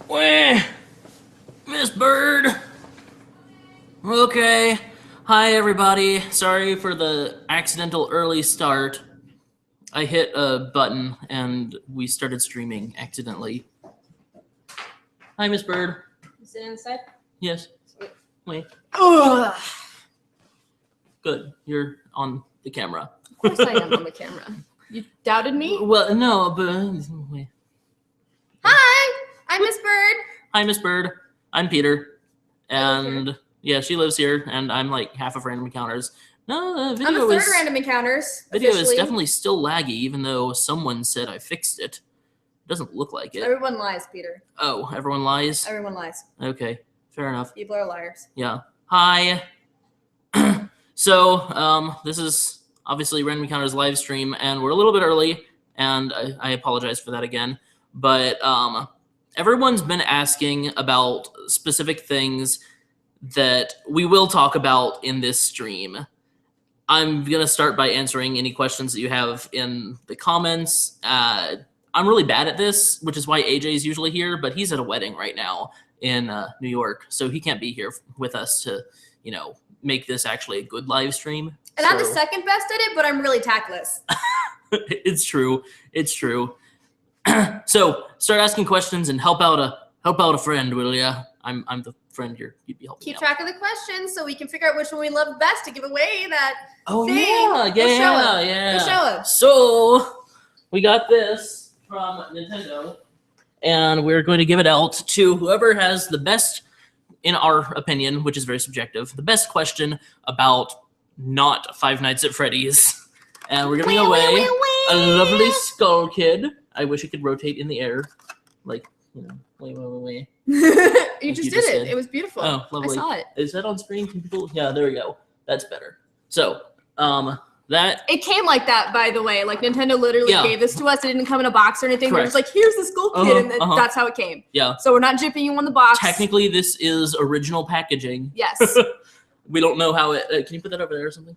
Wah, Miss Bird. Okay. Hi, everybody. Sorry for the accidental early start. I hit a button and we started streaming accidentally. Hi, Miss Bird. You sitting inside? Yes. Sweet. Wait. Ugh. Good. You're on the camera. Of course I am on the camera. You doubted me? Well, no, but wait. Hi! I'm Miss Bird. Hi, Miss Bird. I'm Peter. And yeah, she lives here, and I'm like half of Random Encounters. No, the I'm video the third is Random Encounters. video is officially. definitely still laggy, even though someone said I fixed it. It doesn't look like it. Everyone lies, Peter. Oh, everyone lies? Everyone lies. Okay, fair enough. People are liars. Yeah. Hi. So, this is obviously Random Encounters live stream, and we're a little bit early, and I apologize for that again. But everyone's been asking about specific things that we will talk about in this stream. I'm going to start by answering any questions that you have in the comments. I'm really bad at this, which is why AJ's usually here, but he's at a wedding right now in New York, so he can't be here with us to, make this actually a good live stream. And I'm the second best at it, but I'm really tactless. It's true. It's true. So start asking questions and help out a friend, will ya? I'm the friend you'd be helping. Keep out. track of the questions so we can figure out which one we love best to give away that Oh thing. yeah. Go show him. So we got this from Nintendo, and we're going to give it out to whoever has the best, in our opinion, which is very subjective, the best question about not Five Nights at Freddy's. And we're giving away a lovely skull kid. I wish it could rotate in the air, like, way. You just did it. did. It was beautiful. Oh, lovely. I saw it. Is that on screen? Can people? Yeah, there we go. That's better. So, that It came like that, by the way. Like, Nintendo literally Yeah. gave this to us. It didn't come in a box or anything. They're Correct. just like, here's the skull kid, and that's how it came. Yeah. So we're not jipping you on the box. Technically, this is original packaging. Yes. We don't know how it. Can you put that over there or something?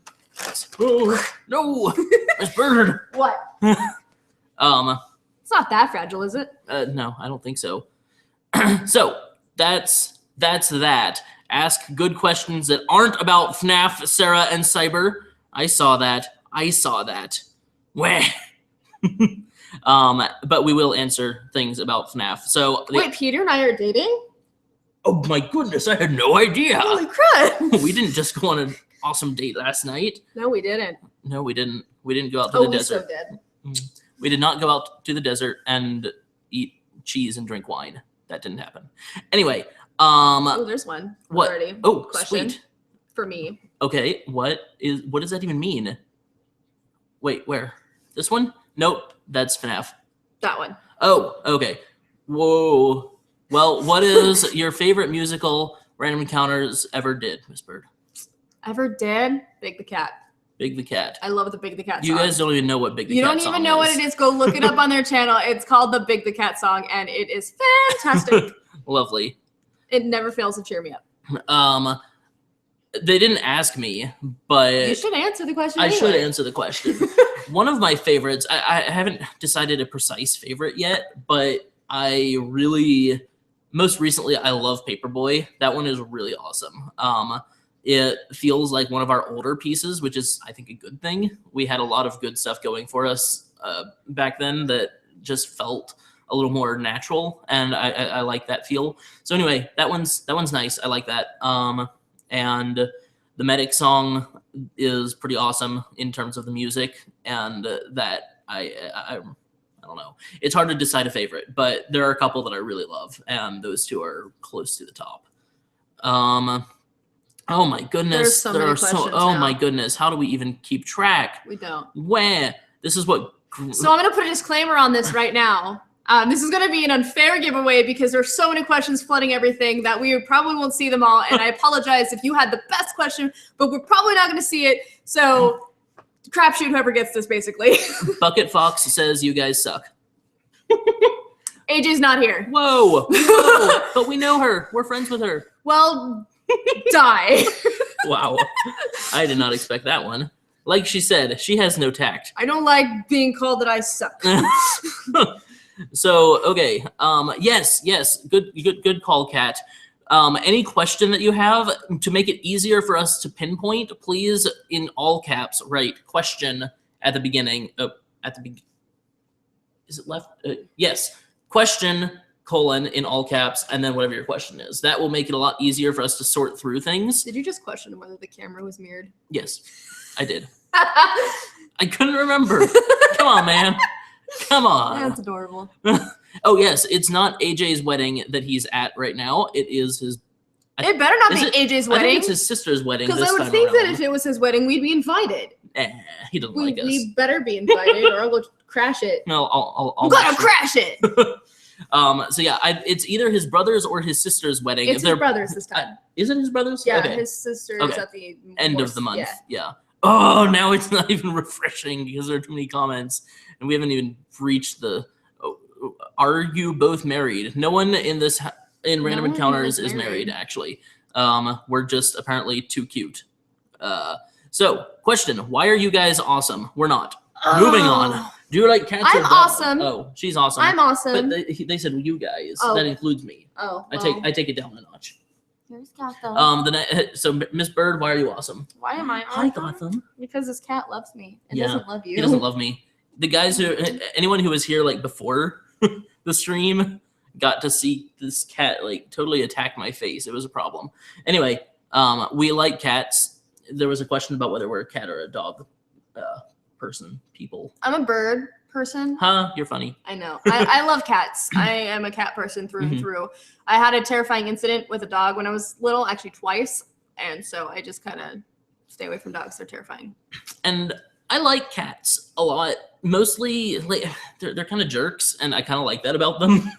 Oh, no, Miss Bird. What? It's not that fragile, is it? No, I don't think so. So that's that. Ask good questions that aren't about FNAF, Sarah, and Cyber. I saw that. Wah. But we will answer things about FNAF. So Wait, Peter and I are dating? oh my goodness, I had no idea. Holy crap! We didn't just go on an awesome date last night. No, we didn't. No, we didn't. We didn't go out to Oh, the we desert. so did. We did not go out to the desert and eat cheese and drink wine. That didn't happen. Anyway, Oh, there's one what? already. Oh, Question sweet. for me. Okay, what does that even mean? Wait, where? This one? Nope, that's FNAF. That one. Oh, okay. Whoa. Well, what is your favorite musical Random Encounters ever did, Miss Bird? Ever did? Big the Cat. Big the Cat. I love the Big the Cat song. You guys don't even know what Big the You Cat don't song even know what it is. Go look it up on their channel. It's called the Big the Cat song, and it is fantastic. Lovely. It never fails to cheer me up. They didn't ask me, but You should answer the question. I should anyway. answer the question. One of my favorites, I haven't decided a precise favorite yet, but most recently, I love Paperboy. That one is really awesome. It feels like one of our older pieces, which is, I think, a good thing. We had a lot of good stuff going for us back then that just felt a little more natural, and I like that feel. So anyway, that one's nice. I like that. And the Medic song is pretty awesome in terms of the music, and that I don't know. It's hard to decide a favorite, but there are a couple that I really love, and those two are close to the top. Oh my goodness. There's so many questions oh now. my goodness. How do we even keep track? We don't. Where? This is what. So I'm going to put a disclaimer on this right now. This is going to be an unfair giveaway because there's so many questions flooding everything that we probably won't see them all. And I apologize if you had the best question, but we're probably not going to see it. So crapshoot whoever gets this, basically. Bucket Fox says you guys suck. AJ's not here. Whoa. But we know her. We're friends with her. Well, die. Wow. I did not expect that one. Like she said, she has no tact. I don't like being called that I suck. So okay, yes, good call, Kat. Any question that you have to make it easier for us to pinpoint, please in all caps write question at the beginning. Is it left? Yes, question colon in all caps, and then whatever your question is. That will make it a lot easier for us to sort through things. Did you just question whether the camera was mirrored? Yes, I did. I couldn't remember. Come on, man. Come on. That's adorable. Oh, yes. It's not AJ's wedding that he's at right now. It is his... It better not be AJ's wedding. I think it's his sister's wedding. Because I would think that if it was his wedding, we'd be invited. He doesn't like us. We better be invited or I'll go crash it. No, I'm gonna crash it! So yeah, it's either his brother's or his sister's wedding. It's his brother's this time. Is it his brother's? Yeah, okay. His sister is at the end of the month. Yeah. Oh, now it's not even refreshing because there are too many comments, and we haven't even reached the. Are you both married? No one in this random encounters is married. Actually, we're just apparently too cute. So, question: why are you guys awesome? We're not. Moving on. Do you like cats? I'm awesome. Oh, she's awesome. I'm awesome. But they said you guys. Oh. That includes me. Oh. Well. I take it down a notch. Here's Gotham. So Miss Bird, why are you awesome? Why am I Hi, awesome? Gotham. Because this cat loves me and doesn't love you. He doesn't love me. The guys anyone who was here like before the stream got to see this cat like totally attack my face. It was a problem. Anyway, we like cats. There was a question about whether we're a cat or a dog people. I'm a bird person. Huh? You're funny. I know. I love cats. I am a cat person through and through. I had a terrifying incident with a dog when I was little, actually twice. And so I just kind of stay away from dogs. They're terrifying. And I like cats a lot. Mostly, like, they're kind of jerks, and I kind of like that about them.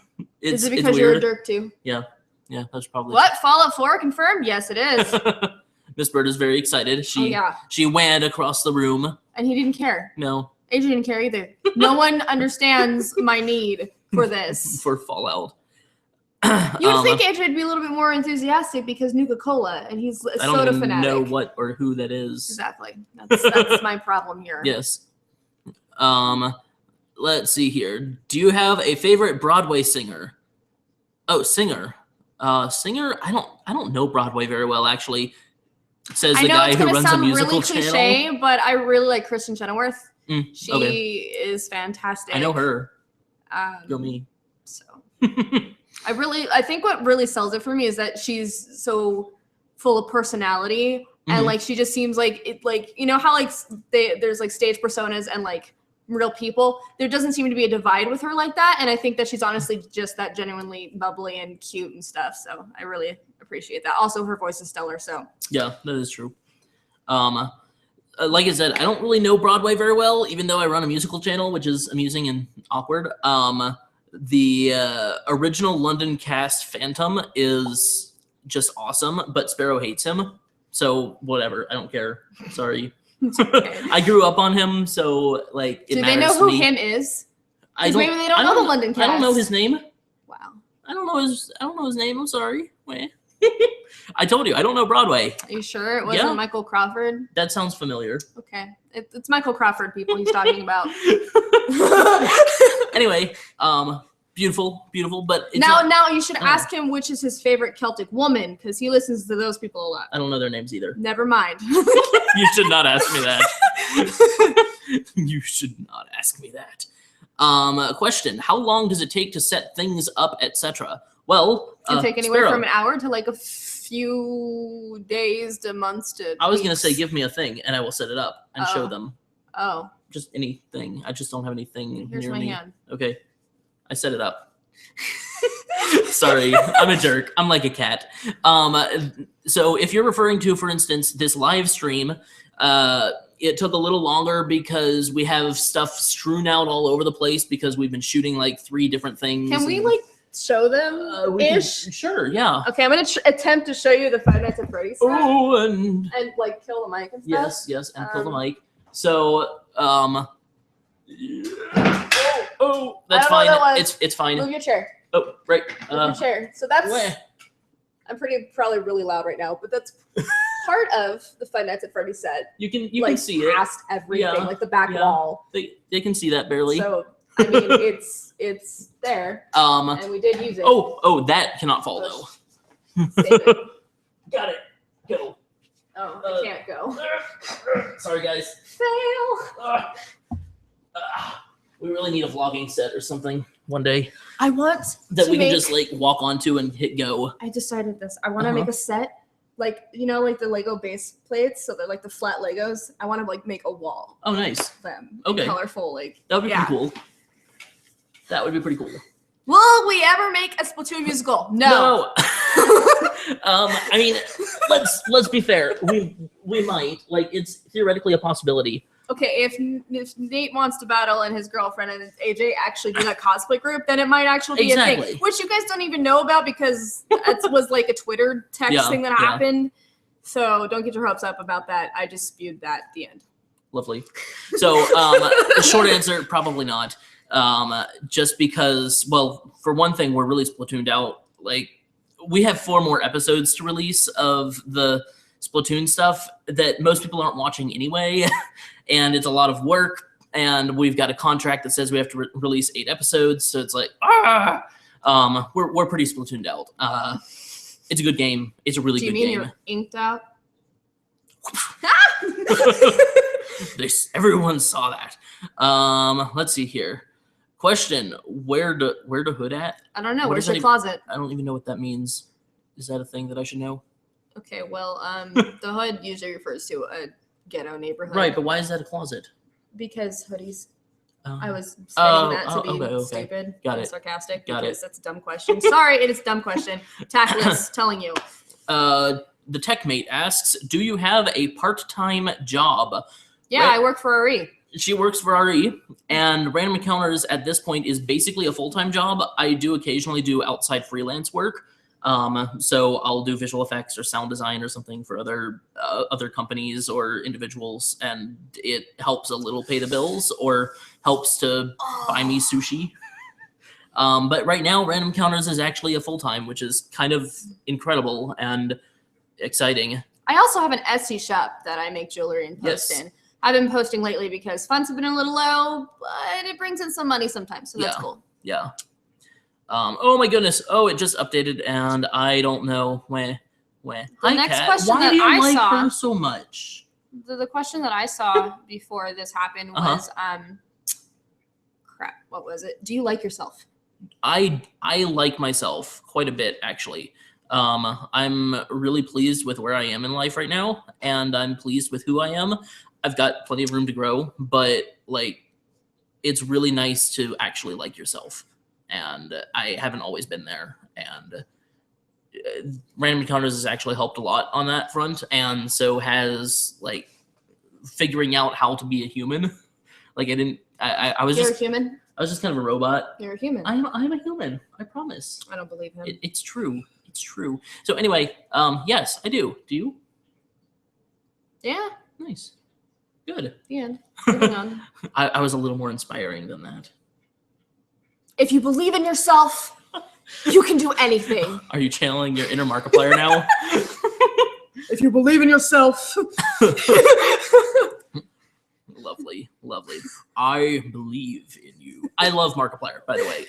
Is it because you're a jerk too? Yeah, that's probably. What? Fallout 4 confirmed? Yes, it is. Miss Bird is very excited. She ran across the room. And he didn't care. No. AJ didn't care either. No one understands my need for this. For Fallout. You would think AJ would be a little bit more enthusiastic because Nuka-Cola, and he's a soda fanatic. I don't know what or who that is. Exactly. That's my problem here. Yes. Let's see here. Do you have a favorite Broadway singer? Oh, singer. Singer? I don't know Broadway very well, actually. Says the guy who runs a musical channel. I know it's going to sound really cliche, but I really like Kristen Chenoweth. She okay. is fantastic. I know her. Go me. So I think what really sells it for me is that she's so full of personality and like she just seems like it, like, you know how like there's like stage personas and like real people. There doesn't seem to be a divide with her like that, and I think that she's honestly just that genuinely bubbly and cute and stuff. So I really appreciate that. Also, her voice is stellar. So yeah, that is true. Like I said, I don't really know Broadway very well, even though I run a musical channel, which is amusing and awkward. The original London cast Phantom is just awesome, but Sparrow hates him. So whatever, I don't care. Sorry. Okay. I grew up on him, so like it matters to me. Do they know who him is? Maybe they don't know the London cast. I don't know his name. Wow. I don't know his name. I'm sorry. Wait. I told you I don't know Broadway. Are you sure it wasn't Michael Crawford? That sounds familiar. Okay, it's Michael Crawford. People he's talking about. Anyway, beautiful, but it's now you should ask him which is his favorite Celtic woman because he listens to those people a lot. I don't know their names either. Never mind. You should not ask me that. You should not ask me that. Question: how long does it take to set things up, etc.? Well, it can take anywhere from an hour to like a few days to months to. I was gonna say, give me a thing and I will set it up and show them. Oh. Just anything. I just don't have anything Here's near my me. Hand. Okay, I set it up. Sorry, I'm a jerk. I'm like a cat. So if you're referring to, for instance, this live stream, it took a little longer because we have stuff strewn out all over the place because we've been shooting like 3 different things. Can we like show them Sure, yeah. Okay, I'm gonna attempt to show you the Five Nights at Freddy's stuff. Oh, and like kill the mic and stuff. Yes, and kill the mic. So, that's fine. It's fine. Move your chair. Oh, right. Move your chair. So that's. I'm probably really loud right now, but that's part of the Five Nights at Freddy's set. You can see it past everything, like the back wall. They can see that barely. So I mean, it's there, and we did use it. Oh, that cannot fall though. Save it. Got it. Go. Oh, I can't go. Sorry, guys. Fail. We really need a vlogging set or something one day I want that to we can make, just like walk onto and hit go. I decided this. I want to make a set, like, you know, like the Lego base plates, so they're like the flat Legos. I want to like make a wall. Oh, nice. Of them. Okay. Colorful, like. That would be pretty cool. That would be pretty cool. Will we ever make a Splatoon musical? No. I mean, let's be fair. We might. Like, it's theoretically a possibility. Okay, if Nate wants to battle and his girlfriend and AJ actually do that cosplay group, then it might actually be a thing, which you guys don't even know about because it was like a Twitter text thing that happened. So don't get your hopes up about that. I just spewed that at the end. Lovely. So the short answer, probably not. Just because, well, for one thing, we're really Splatooned out. Like, we have 4 more episodes to release of the Splatoon stuff that most people aren't watching anyway. And it's a lot of work, and we've got a contract that says we have to release 8 episodes. So it's like, we're pretty Splatooned out. It's a good game. It's a really good game. Do you mean you're inked out? Everyone saw that. Let's see here. Question: Where to hood at? I don't know. Where's your closet? I don't even know what that means. Is that a thing that I should know? Okay, well, the hood usually refers to a ghetto neighborhood. Right, but why is that a closet? Because hoodies. I was saying that to be okay. stupid. Got it. Sarcastic. Got because it. That's a dumb question. Sorry, it is a dumb question. Tactless, telling you. The tech mate asks, do you have a part-time job? Yeah, I work for RE. She works for RE, and Random Encounters at this point is basically a full-time job. I do occasionally do outside freelance work. So I'll do visual effects or sound design or something for other companies or individuals, and it helps a little pay the bills or helps to buy me sushi. But right now, Random Encounters is actually a full-time, which is kind of incredible and exciting. I also have an Etsy shop that I make jewelry and post in. I've been posting lately because funds have been a little low, but it brings in some money sometimes, so that's cool. Yeah. Oh my goodness. Oh, it just updated, and I don't know when. The next Kat. question Why that do you I like saw her so much? The question that I saw before this happened was crap. What was it? Do you like yourself? I like myself quite a bit, actually. I'm really pleased with where I am in life right now, and I'm pleased with who I am. I've got plenty of room to grow, but like, it's really nice to actually like yourself. And I haven't always been there. And Random Encounters has actually helped a lot on that front. And so has like figuring out how to be a human. Like I was You're a human? I was just kind of a robot. You're a human. I'm a human. I promise. I don't believe him. It's true. It's true. So anyway, yes, I do. Do you? Yeah. Nice. Good. The end. Moving on. I was a little more inspiring than that. If you believe in yourself, you can do anything. Are you channeling your inner Markiplier now? If you believe in yourself. Lovely, lovely. I believe in you. I love Markiplier, by the way.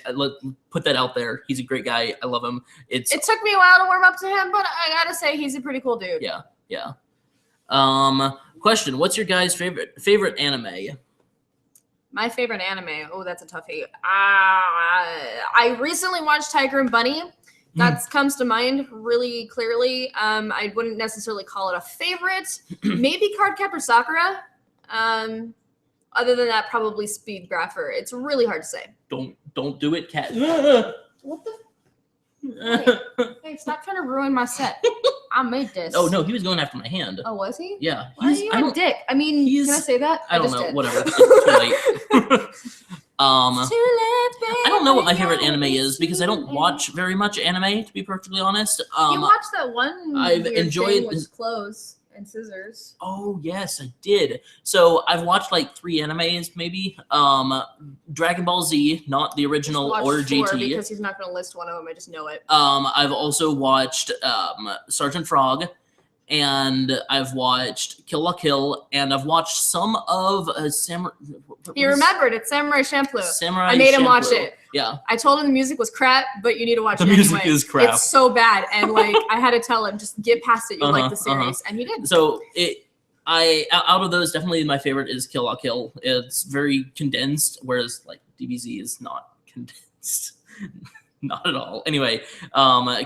Put that out there. He's a great guy. I love him. It took me a while to warm up to him, but I gotta say he's a pretty cool dude. Yeah, yeah. Question: what's your guys' favorite anime? My favorite anime. Oh, that's a toughie. I recently watched Tiger and Bunny. That comes to mind really clearly. I wouldn't necessarily call it a favorite. Maybe Cardcaptor Sakura. Other than that, probably Speed Grapher. It's really hard to say. Don't do it, Kat. What the? Hey, stop trying to ruin my set. I made this. Oh no, he was going after my hand. Oh, was he? Yeah. Why are you a dick? I mean, can I say that? I don't know. Whatever. It's too late. It's too late, baby. I don't know what my favorite anime is because I don't watch very much anime, to be perfectly honest. You watched that one. I've enjoyed with clothes and scissors. Oh yes, I did. So I've watched like 3 animes, maybe. Dragon Ball Z, not the original or GT. Because he's not going to list one of them. I just know it. I've also watched Sergeant Frog and I've watched Kill la Kill, and I've watched some of Samurai. He remembered it's Samurai Champloo. Samurai I made him watch Champloo. it. Yeah. I told him the music was crap, but you need to watch The it music anyway. is crap. It's so bad, and like I had to tell him, just get past it. You'll like the series, and he did. So out of those, definitely my favorite is Kill la Kill. It's very condensed, whereas like DBZ is not condensed. Not at all. Anyway,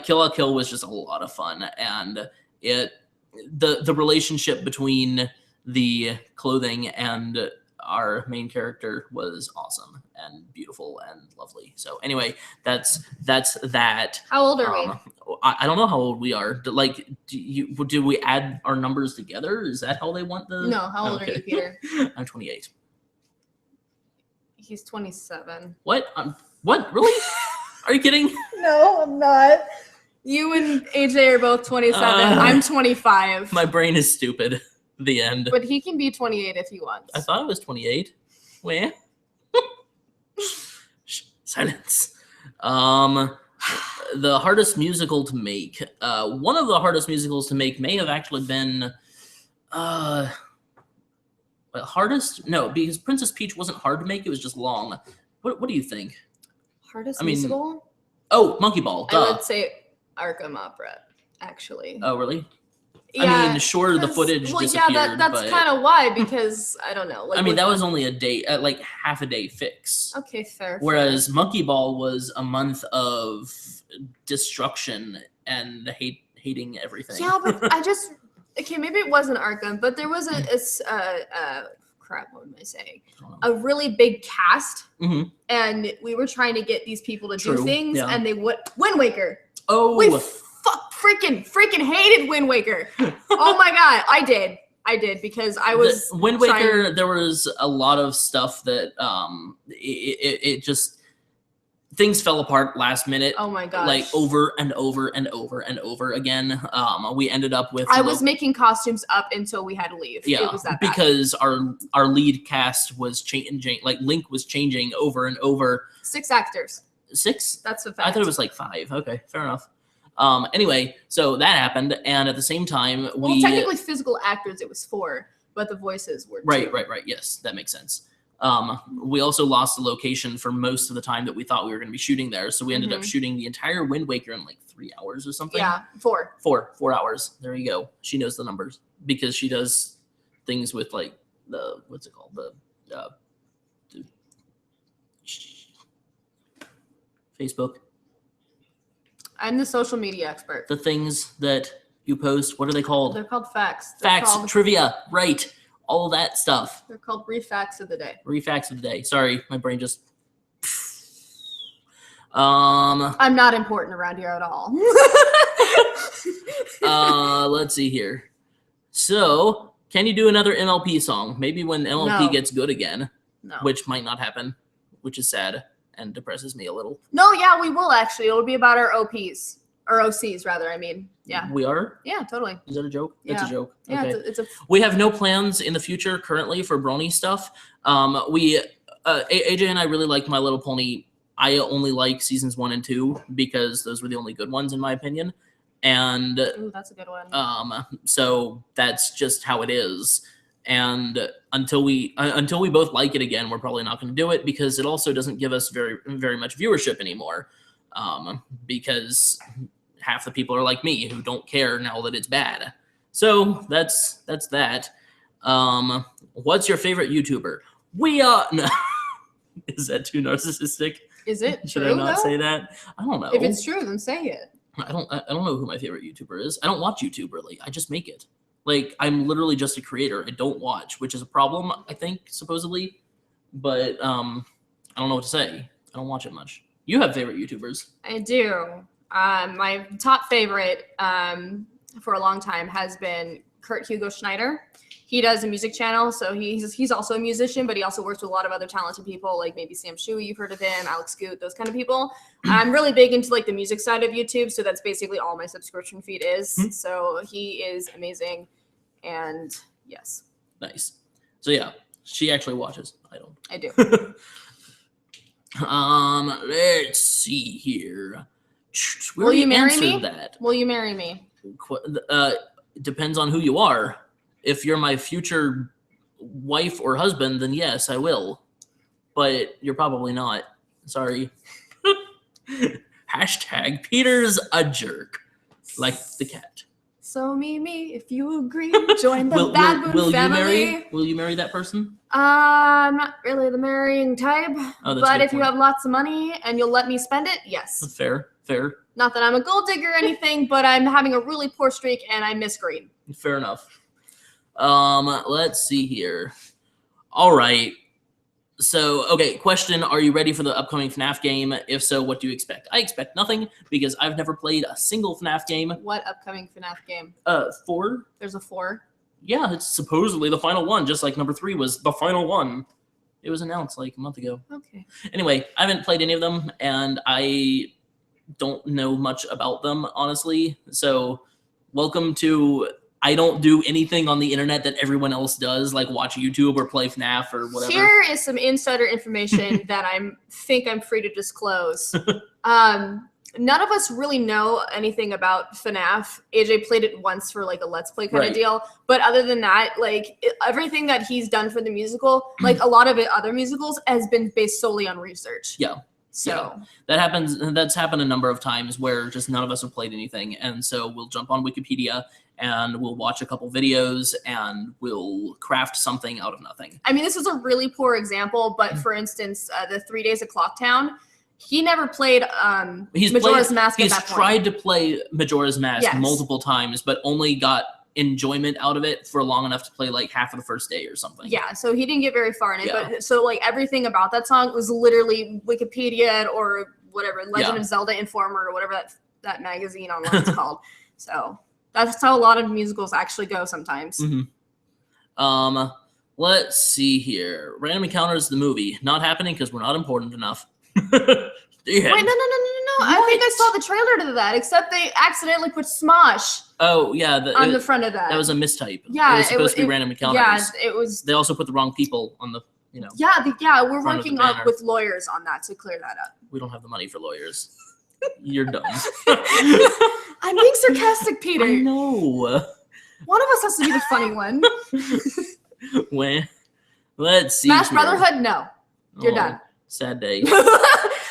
Kill la Kill was just a lot of fun, and the relationship between the clothing and our main character was awesome and beautiful and lovely. So anyway, that's that. How old are we? I don't know how old we are. Like, do we add our numbers together? Is that how they want the? No. How old are you, Peter? I'm 28. He's 27. What? What? Really? Are you kidding? No, I'm not. You and AJ are both 27. I'm 25. My brain is stupid. The end. But he can be 28 if he wants. I thought it was 28. Where? Silence. The hardest musical to make. One of the hardest musicals to make may have actually been hardest? No, because Princess Peach wasn't hard to make, it was just long. What do you think? Hardest musical? Oh, Monkey Ball. Duh. I would say Arkham Opera, actually. Oh, really? Yeah, I mean, sure, the footage disappeared. Yeah, that's kind of why, because, I don't know. Like, I mean, that was only a day, like half a day fix. Okay, fair. Whereas Monkey Ball was a month of destruction and hating everything. Yeah, but okay, maybe it wasn't Arkham, but there was crap, what am I saying? A really big cast, and we were trying to get these people to do things, and they would Wind Waker. Oh, we freaking hated Wind Waker. Oh my god, I did because I was Wind Waker. There was a lot of stuff that it just things fell apart last minute. Oh my gosh. Like over and over and over and over again. We ended up with I was making costumes up until we had to leave. Yeah, it was that bad. Because our lead cast was changing, like Link was changing over and over. 6 actors. 6? That's a fact. I thought it was like 5. Okay, fair enough. Anyway, so that happened, and at the same time, well, technically physical actors, it was 4, but the voices were 2. Right. Yes, that makes sense. We also lost the location for most of the time that we thought we were going to be shooting there, so we ended up shooting the entire Wind Waker in like 3 hours or something. Yeah, 4. 4 hours. There you go. She knows the numbers because she does things with like the what's it called, the Facebook. I'm the social media expert. The things that you post, what are they called? They're called facts. Facts, trivia, right. All that stuff. They're called refacts of the day. Refacts of the day. Sorry, my brain just... I'm not important around here at all. Let's see here. So, can you do another MLP song? Maybe when MLP gets good again. No. Which might not happen, which is sad and depresses me a little. No, yeah, we will actually. It'll be about our OPs. Or OCs, rather, I mean. Yeah. We are? Yeah, totally. Is that a joke? Yeah. It's a joke. Yeah, okay. it's a We have no plans in the future currently for Brony stuff. AJ and I really liked My Little Pony. I only like seasons 1 and 2 because those were the only good ones in my opinion. And ooh, that's a good one. So that's just how it is. And until we both like it again, we're probably not going to do it because it also doesn't give us very, very much viewership anymore. Because half the people are like me who don't care now that it's bad. So that's that. What's your favorite YouTuber? No. Is that too narcissistic? Is it Should true, I not though? say that? I don't know. If it's true, then say it. I don't know who my favorite YouTuber is. I don't watch YouTube really. I just make it. Like I'm literally just a creator. I don't watch, which is a problem, I think, supposedly. But I don't know what to say. I don't watch it much. You have favorite YouTubers? I do. My top favorite for a long time has been Kurt Hugo Schneider. He does a music channel, so he's also a musician, but he also works with a lot of other talented people, like maybe Sam Shui, you've heard of him, Alex Scoot, those kind of people. I'm really big into like the music side of YouTube, so that's basically all my subscription feed is. So he is amazing, and yes. Nice. So yeah, she actually watches. I don't. I do. Let's see here. Will you marry me? That. Will you marry me? It depends on who you are. If you're my future wife or husband, then yes, I will. But you're probably not. Sorry. Hashtag Peter's a jerk. Like the cat. So Mimi, if you agree, join the Baboon family. Will you marry that person? I'm not really the marrying type, Oh, but if you have lots of money and you'll let me spend it, yes. That's fair. Not that I'm a gold digger or anything, but I'm having a really poor streak and I miss green. Fair enough. Let's see here. All right. So, okay, question, are you ready for the upcoming FNAF game? If so, what do you expect? I expect nothing because I've never played a single FNAF game. What upcoming FNAF game? 4. There's a 4? Yeah, it's supposedly the final one, just like number 3 was the final one. It was announced like a month ago. Okay. Anyway, I haven't played any of them, and I don't know much about them, honestly. So, welcome to... I don't do anything on the internet that everyone else does, like watch YouTube or play FNAF or whatever. Here is some insider information that I'm free to disclose. None of us really know anything about FNAF. AJ played it once for like a Let's Play kind of deal. But other than that, like everything that he's done for the musical, like a lot of it, other musicals, has been based solely on research. Yeah. So that happens. That's happened a number of times where just none of us have played anything. And so we'll jump on Wikipedia and we'll watch a couple videos and we'll craft something out of nothing. I mean, this is a really poor example, but for instance, the 3 Days of Clocktown, he never played Majora's Mask at that point. He's tried to play Majora's Mask multiple times, but only got enjoyment out of it for long enough to play like half of the first day or something. Yeah, so he didn't get very far in it. But so like everything about that song was literally Wikipedia or whatever, Legend of Zelda Informer or whatever that magazine online is called. So that's how a lot of musicals actually go sometimes. Let's see here. Random Encounters, the movie. Not happening because we're not important enough. Wait, no. I think I saw the trailer to that, except they accidentally put Smosh. Oh, yeah. On the front of that. That was a mistype. Yeah. It was supposed to be Random Encounters. Yeah, it was. They also put the wrong people on the, Yeah, we're working up with lawyers on that to clear that up. We don't have the money for lawyers. You're dumb. I'm being sarcastic, Peter. I know. One of us has to be the funny one. Let's see. Smash Brotherhood? No. You're done. Sad day.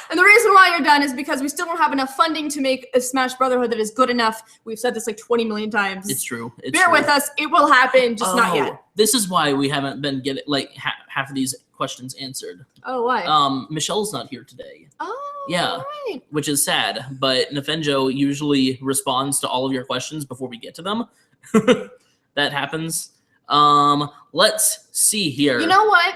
And the reason why you're done is because we still don't have enough funding to make a Smash Brotherhood that is good enough. We've said this like 20 million times. It's true. Bear with us. It will happen, just not yet. This is why we haven't been getting like half of these questions answered. Oh, why? Michelle's not here today. Oh, yeah, right. Which is sad. But Nafenjo usually responds to all of your questions before we get to them. That happens. Let's see here. You know what?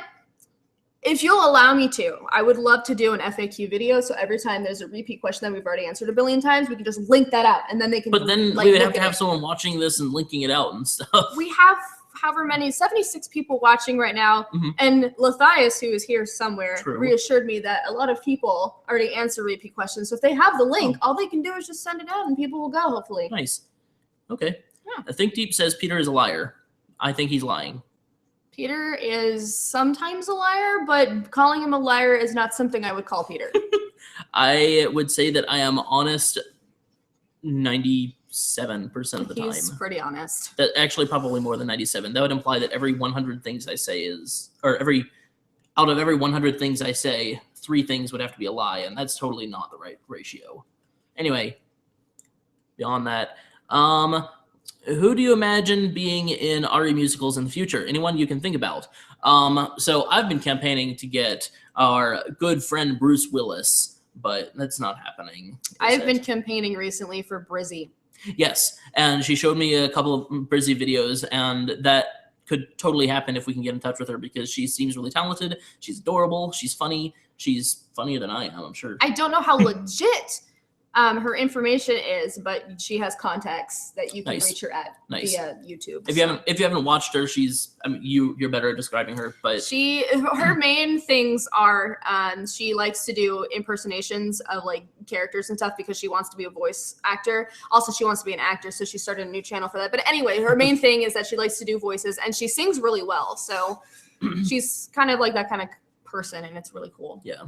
If you'll allow me to, I would love to do an FAQ video. So every time there's a repeat question that we've already answered a billion times, we can just link that out, and then they can. But then we would have to have someone watching this and linking it out and stuff. We have however many 76 people watching right now, and Lathias, who is here somewhere, reassured me that a lot of people already answer repeat questions. So if they have the link, all they can do is just send it out, and people will go. Hopefully. Nice. Okay. Yeah. I think Deep says Peter is a liar. I think he's lying. Peter is sometimes a liar, but calling him a liar is not something I would call Peter. I would say that I am honest 97% of the time. He's pretty honest. That actually probably more than 97. That would imply that every 100 things I say is, or out of every 100 things I say, 3 things would have to be a lie, and that's totally not the right ratio. Anyway, beyond that, who do you imagine being in RE musicals in the future? Anyone you can think about? So I've been campaigning to get our good friend Bruce Willis, but that's not happening. I've been campaigning recently for Brizzy. Yes, and she showed me a couple of Brizzy videos, and that could totally happen if we can get in touch with her because she seems really talented. She's adorable. She's funny. She's funnier than I am, I'm sure. I don't know how legit her information is, but she has contacts that you can reach her at via YouTube. If you haven't watched her, she's you're better at describing her, but her main things are she likes to do impersonations of like characters and stuff because she wants to be a voice actor. Also, she wants to be an actor, so she started a new channel for that. But anyway, her main thing is that she likes to do voices, and she sings really well. So she's kind of like that kind of person, and it's really cool. Yeah.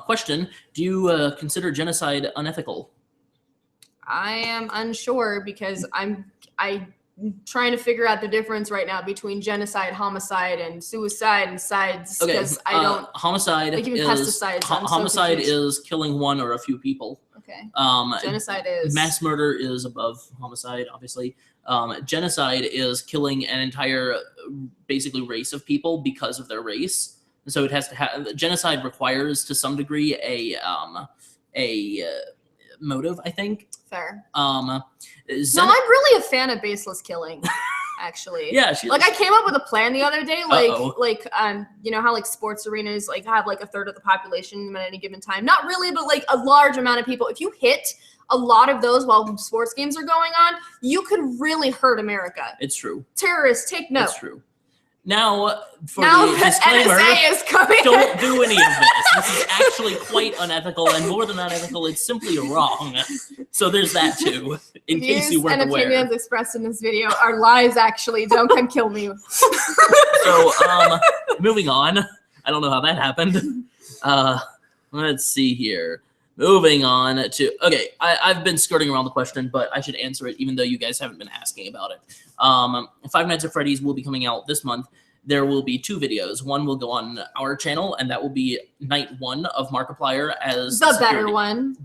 Question, do you consider genocide unethical? I am unsure because I trying to figure out the difference right now between genocide, homicide, and suicide and sides because I don't. Homicide like even is pesticides. homicide is killing one or a few people. Okay. Genocide is mass murder is above homicide, obviously. Genocide is killing an entire, basically, race of people because of their race. And so it has to have genocide requires to some degree a motive, I think. Fair. No, I'm really a fan of baseless killing. Actually, yeah. I came up with a plan the other day. You know how like sports arenas like have like a third of the population at any given time. Not really, but like a large amount of people. If you hit a lot of those while sports games are going on, you could really hurt America. It's true. Terrorists, take note. It's true. Now, the disclaimer, NSA is coming. Don't do any of this. This is actually quite unethical, and more than unethical, it's simply wrong. So there's that too, in case you weren't aware. Opinions expressed in this video are lies, actually. Don't come kill me. So, moving on. I don't know how that happened. Let's see here. Moving on to, okay, I've been skirting around the question, but I should answer it even though you guys haven't been asking about it. Five Nights at Freddy's will be coming out this month. There will be 2 videos. One will go on our channel, and that will be night 1 of Markiplier as the better one.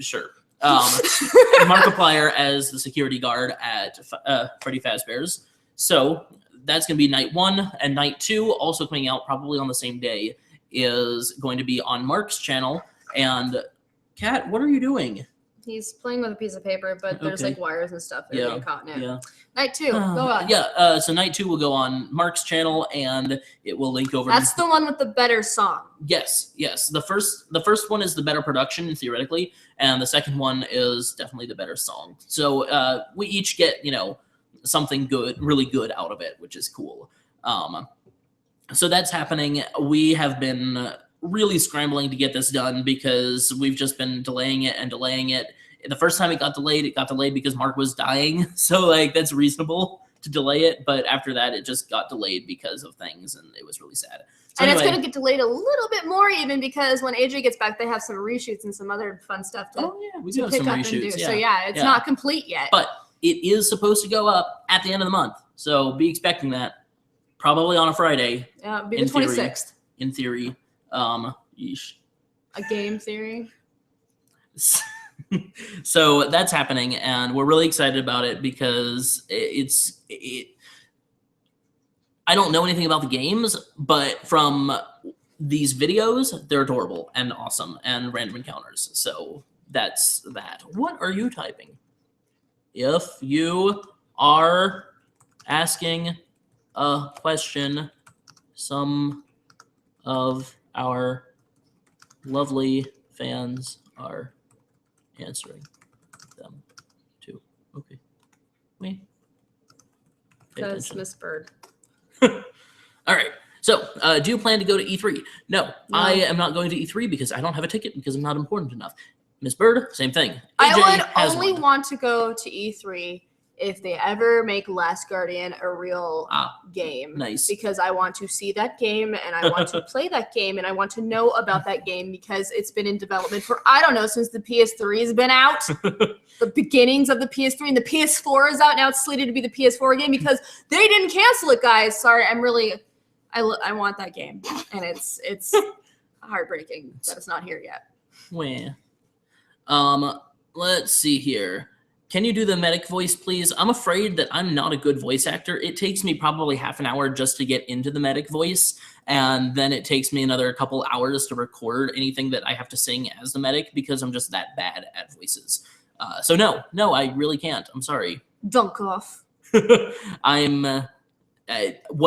Sure. Markiplier as the security guard at Freddy Fazbear's. So that's going to be night 1, and night 2, also coming out probably on the same day, is going to be on Mark's channel. And Kat, what are you doing? He's playing with a piece of paper, but there's like wires and stuff that are getting caught in it. Yeah. Night 2, go on. Yeah, so night 2 will go on Mark's channel, and it will link over. That's the one with the better song. Yes. The first one is the better production, theoretically, and the second one is definitely the better song. So we each get, something good, really good out of it, which is cool. So that's happening. We have been really scrambling to get this done because we've just been delaying it. The first time it got delayed because Mark was dying. So like that's reasonable to delay it. But after that, it just got delayed because of things, and it was really sad. So and anyway, it's going to get delayed a little bit more even because when AJ gets back, they have some reshoots and some other fun stuff to, we do have some reshoots. Yeah. So it's not complete yet. But it is supposed to go up at the end of the month. So be expecting that probably on a Friday. Yeah, be the 26th. In theory. Yeesh. A game theory. So that's happening, and we're really excited about it because I don't know anything about the games, but from these videos, they're adorable and awesome and random encounters. So that's that. What are you typing? If you are asking a question, some of our lovely fans are answering them too. Okay. Wait. Because Miss Bird. All right. So, do you plan to go to E3? No, I am not going to E3 because I don't have a ticket because I'm not important enough. Miss Bird, same thing. AJ I would only want to go to E3 if they ever make Last Guardian a real game. Nice. Because I want to see that game, and I want to play that game, and I want to know about that game because it's been in development for, I don't know, since the PS3 has been out. The beginnings of the PS3, and the PS4 is out. Now it's slated to be the PS4 game because they didn't cancel it, guys. Sorry, I want that game, and it's heartbreaking that it's not here yet. Let's see here. Can you do the medic voice, please? I'm afraid that I'm not a good voice actor. It takes me probably half an hour just to get into the medic voice, and then it takes me another couple hours to record anything that I have to sing as the medic because I'm just that bad at voices. So no, I really can't. I'm sorry. Dunk off. What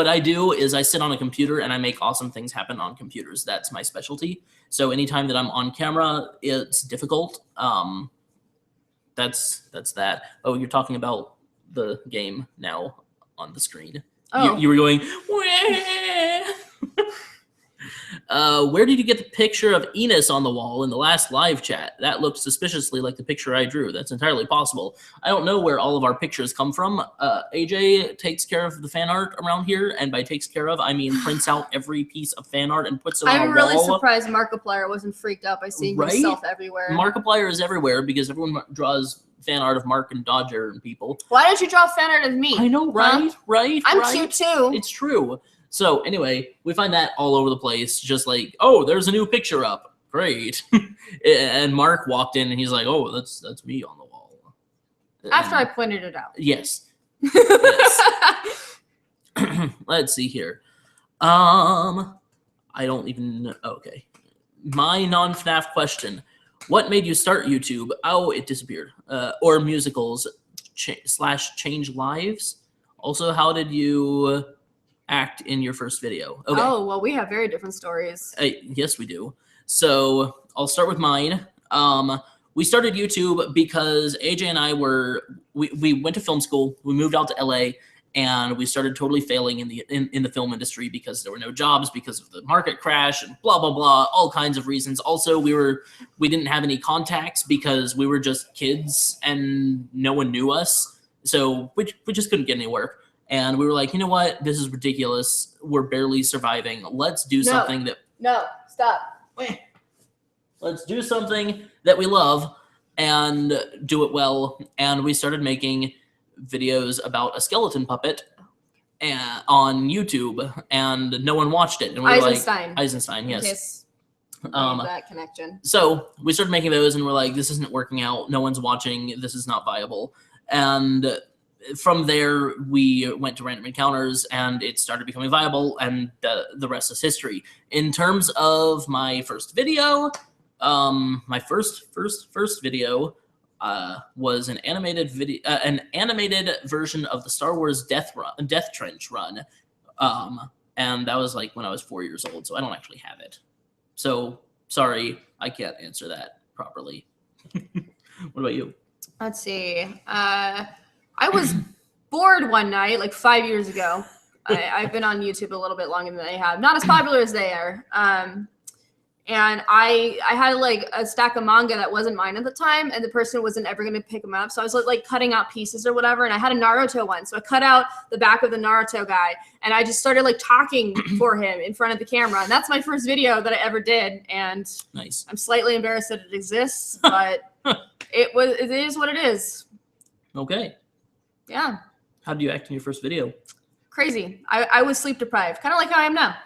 I do is I sit on a computer and I make awesome things happen on computers. That's my specialty. So anytime that I'm on camera, it's difficult. That's that. Oh, you're talking about the game now on the screen. Oh. You were going, Where did you get the picture of Enos on the wall in the last live chat? That looks suspiciously like the picture I drew. That's entirely possible. I don't know where all of our pictures come from. AJ takes care of the fan art around here, and by takes care of, I mean prints out every piece of fan art and puts it on a wall. I'm really surprised Markiplier wasn't freaked out by seeing himself everywhere. Markiplier is everywhere because everyone draws fan art of Mark and Dodger and people. Why don't you draw fan art of me? I know, right? Huh? Right? I'm right. cute too. It's true. So anyway, we find that all over the place. Just like, oh, there's a new picture up. Great. And Mark walked in and he's like, oh, that's me on the wall. After I pointed it out. Yes. Yes. Let's see here. I don't even know. Okay. My non-FNAF question. What made you start YouTube? Oh, it disappeared. Or musicals / change lives. Also, how did you act in your first video? Okay. Oh, well, we have very different stories. Yes, we do. So I'll start with mine. We started YouTube because AJ and I we went to film school. We moved out to LA, and we started totally failing in the film industry because there were no jobs because of the market crash and blah blah blah, all kinds of reasons. Also, we didn't have any contacts because we were just kids and no one knew us, so we just couldn't get any work. And we were like, you know what? This is ridiculous. We're barely surviving. Let's do something that... No, stop. Wait. Let's do something that we love and do it well. And we started making videos about a skeleton puppet on YouTube, and no one watched it. And we were Eisenstein. Like, Eisenstein, yes. That connection. So we started making those, and we're like, this isn't working out. No one's watching. This is not viable. And from there, we went to Random Encounters, and it started becoming viable, and the rest is history. In terms of my first video, my first video was an animated version of the Star Wars Death Trench run, and that was like when I was 4 years old, so I don't actually have it. So sorry, I can't answer that properly. What about you? Let's see. I was bored one night, like 5 years ago. I've been on YouTube a little bit longer than they have. Not as popular as they are. And I had like a stack of manga that wasn't mine at the time, and the person wasn't ever going to pick them up. So I was like cutting out pieces or whatever. And I had a Naruto one. So I cut out the back of the Naruto guy, and I just started like talking for him in front of the camera. And that's my first video that I ever did. And nice. I'm slightly embarrassed that it exists, but it is what it is. Okay. Yeah. How did you act in your first video? Crazy. I was sleep deprived, kind of like how I am now.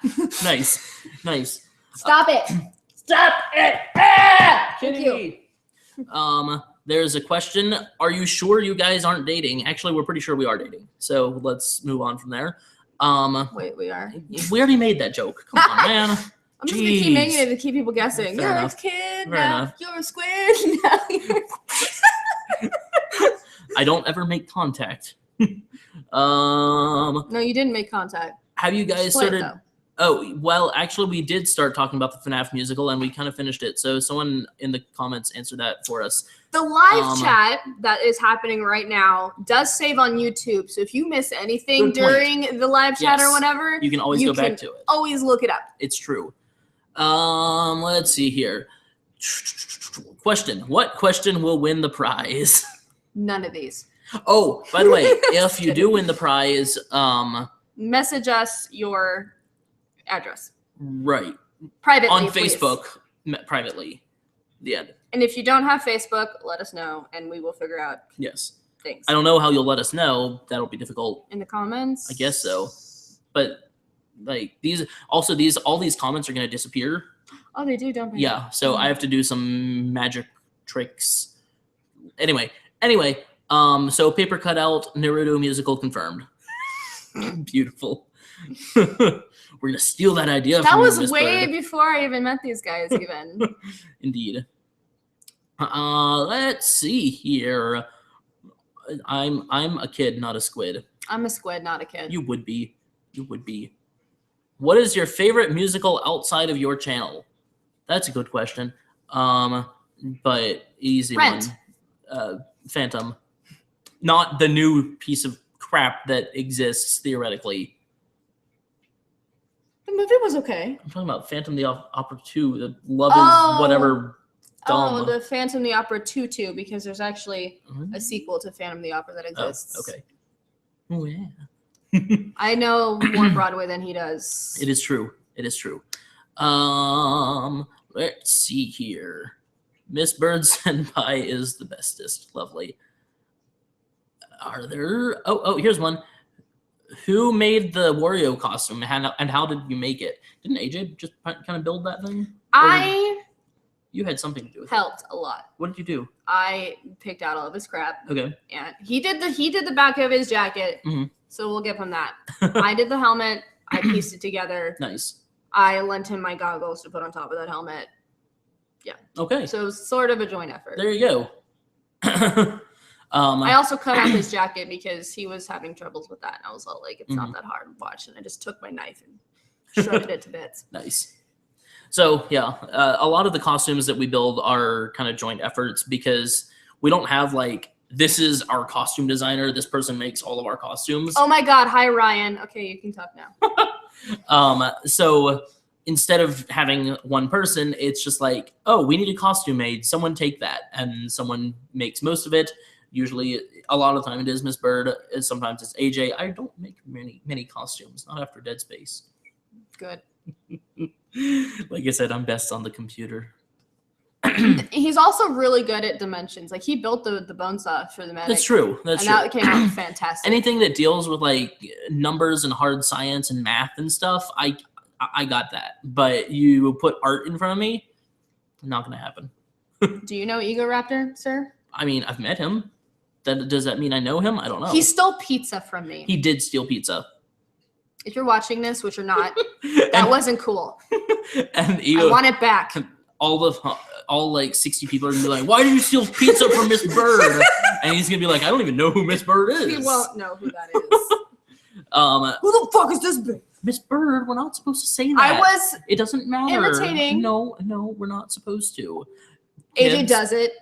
Nice. Nice. Stop it. Stop it. Ah! Thank you. There's a question. Are you sure you guys aren't dating? Actually, we're pretty sure we are dating. So let's move on from there. Wait, we are. We already made that joke. Come on, man. I'm just going to keep making it to keep people guessing. Fair You're enough. a kid. Fair Now enough. you're a squid. Now you're... I don't ever make contact. No, you didn't make contact. Have you guys Explain, started? though. Oh, well, actually, we did start talking about the FNAF musical, and we kind of finished it. So someone in the comments answered that for us. The live chat that is happening right now does save on YouTube. So if you miss anything during the live chat or whatever, you can always go back to it. Always look it up. It's true. Let's see here. Question. What question will win the prize? None of these. Oh, by the way, if you do win the prize, message us your address. Right. Privately, on please. Facebook, privately. The end. And if you don't have Facebook, let us know, and we will figure out Yes. things. I don't know how you'll let us know. That'll be difficult. In the comments? I guess so. But like all these comments are gonna disappear. Oh, they do, don't they? Yeah. So I have to do some magic tricks. Anyway. So paper cutout Naruto musical confirmed. Beautiful. We're gonna steal that idea. That from was Miss way Bird. before I even met these guys. Even. Indeed. Let's see here. I'm a kid, not a squid. I'm a squid, not a kid. You would be. You would be. What is your favorite musical outside of your channel? That's a good question. But easy Rent. one. Phantom. Not the new piece of crap that exists theoretically. The movie was okay. I'm talking about Phantom the Opera 2. The Love is Whatever. Dumb. Oh, the Phantom the Opera 2, because there's actually a sequel to Phantom the Opera that exists. Oh, okay. Oh, yeah. I know more Broadway than he does. It is true. It is true. Let's see here. Miss Bird Senpai is the bestest. Lovely. Are there... Oh, here's one. Who made the Wario costume, and how did you make it? Didn't AJ just kind of build that thing? You had something to do with it. Helped a lot. What did you do? I picked out all of his crap. Okay. And he did the back of his jacket. Mm-hmm. So we'll give him that. I did the helmet. I pieced it together. Nice. I lent him my goggles to put on top of that helmet. Yeah. Okay. So it was sort of a joint effort. There you go. I also cut out his jacket because he was having troubles with that. And I was all like, it's not that hard to watch. And I just took my knife and shredded it to bits. Nice. So, yeah, a lot of the costumes that we build are kind of joint efforts because we don't have, like, this is our costume designer. This person makes all of our costumes. Oh, my God. Hi, Ryan. Okay, you can talk now. So instead of having one person, it's just like, oh, we need a costume made. Someone take that. And someone makes most of it. Usually, a lot of the time, it is Miss Bird. Sometimes it's AJ. I don't make many costumes, not after Dead Space. Good. Like I said, I'm best on the computer. He's also really good at dimensions. Like, he built the bone saw for the medic. That's true. That's true. And that came out fantastic. Anything that deals with, like, numbers and hard science and math and stuff, I got that. But you put art in front of me, not going to happen. Do you know Egoraptor, sir? I mean, I've met him. Does that mean I know him? I don't know. He stole pizza from me. He did steal pizza. If you're watching this, which you're not, that wasn't cool. And I want it back. All like 60 people are gonna be like, "Why did you steal pizza from Miss Bird?" And he's gonna be like, "I don't even know who Miss Bird is." He won't know who that is. Who the fuck is this bitch? Miss Bird, we're not supposed to say that. It doesn't matter. Imitating. No, we're not supposed to. AJ Kids. does it.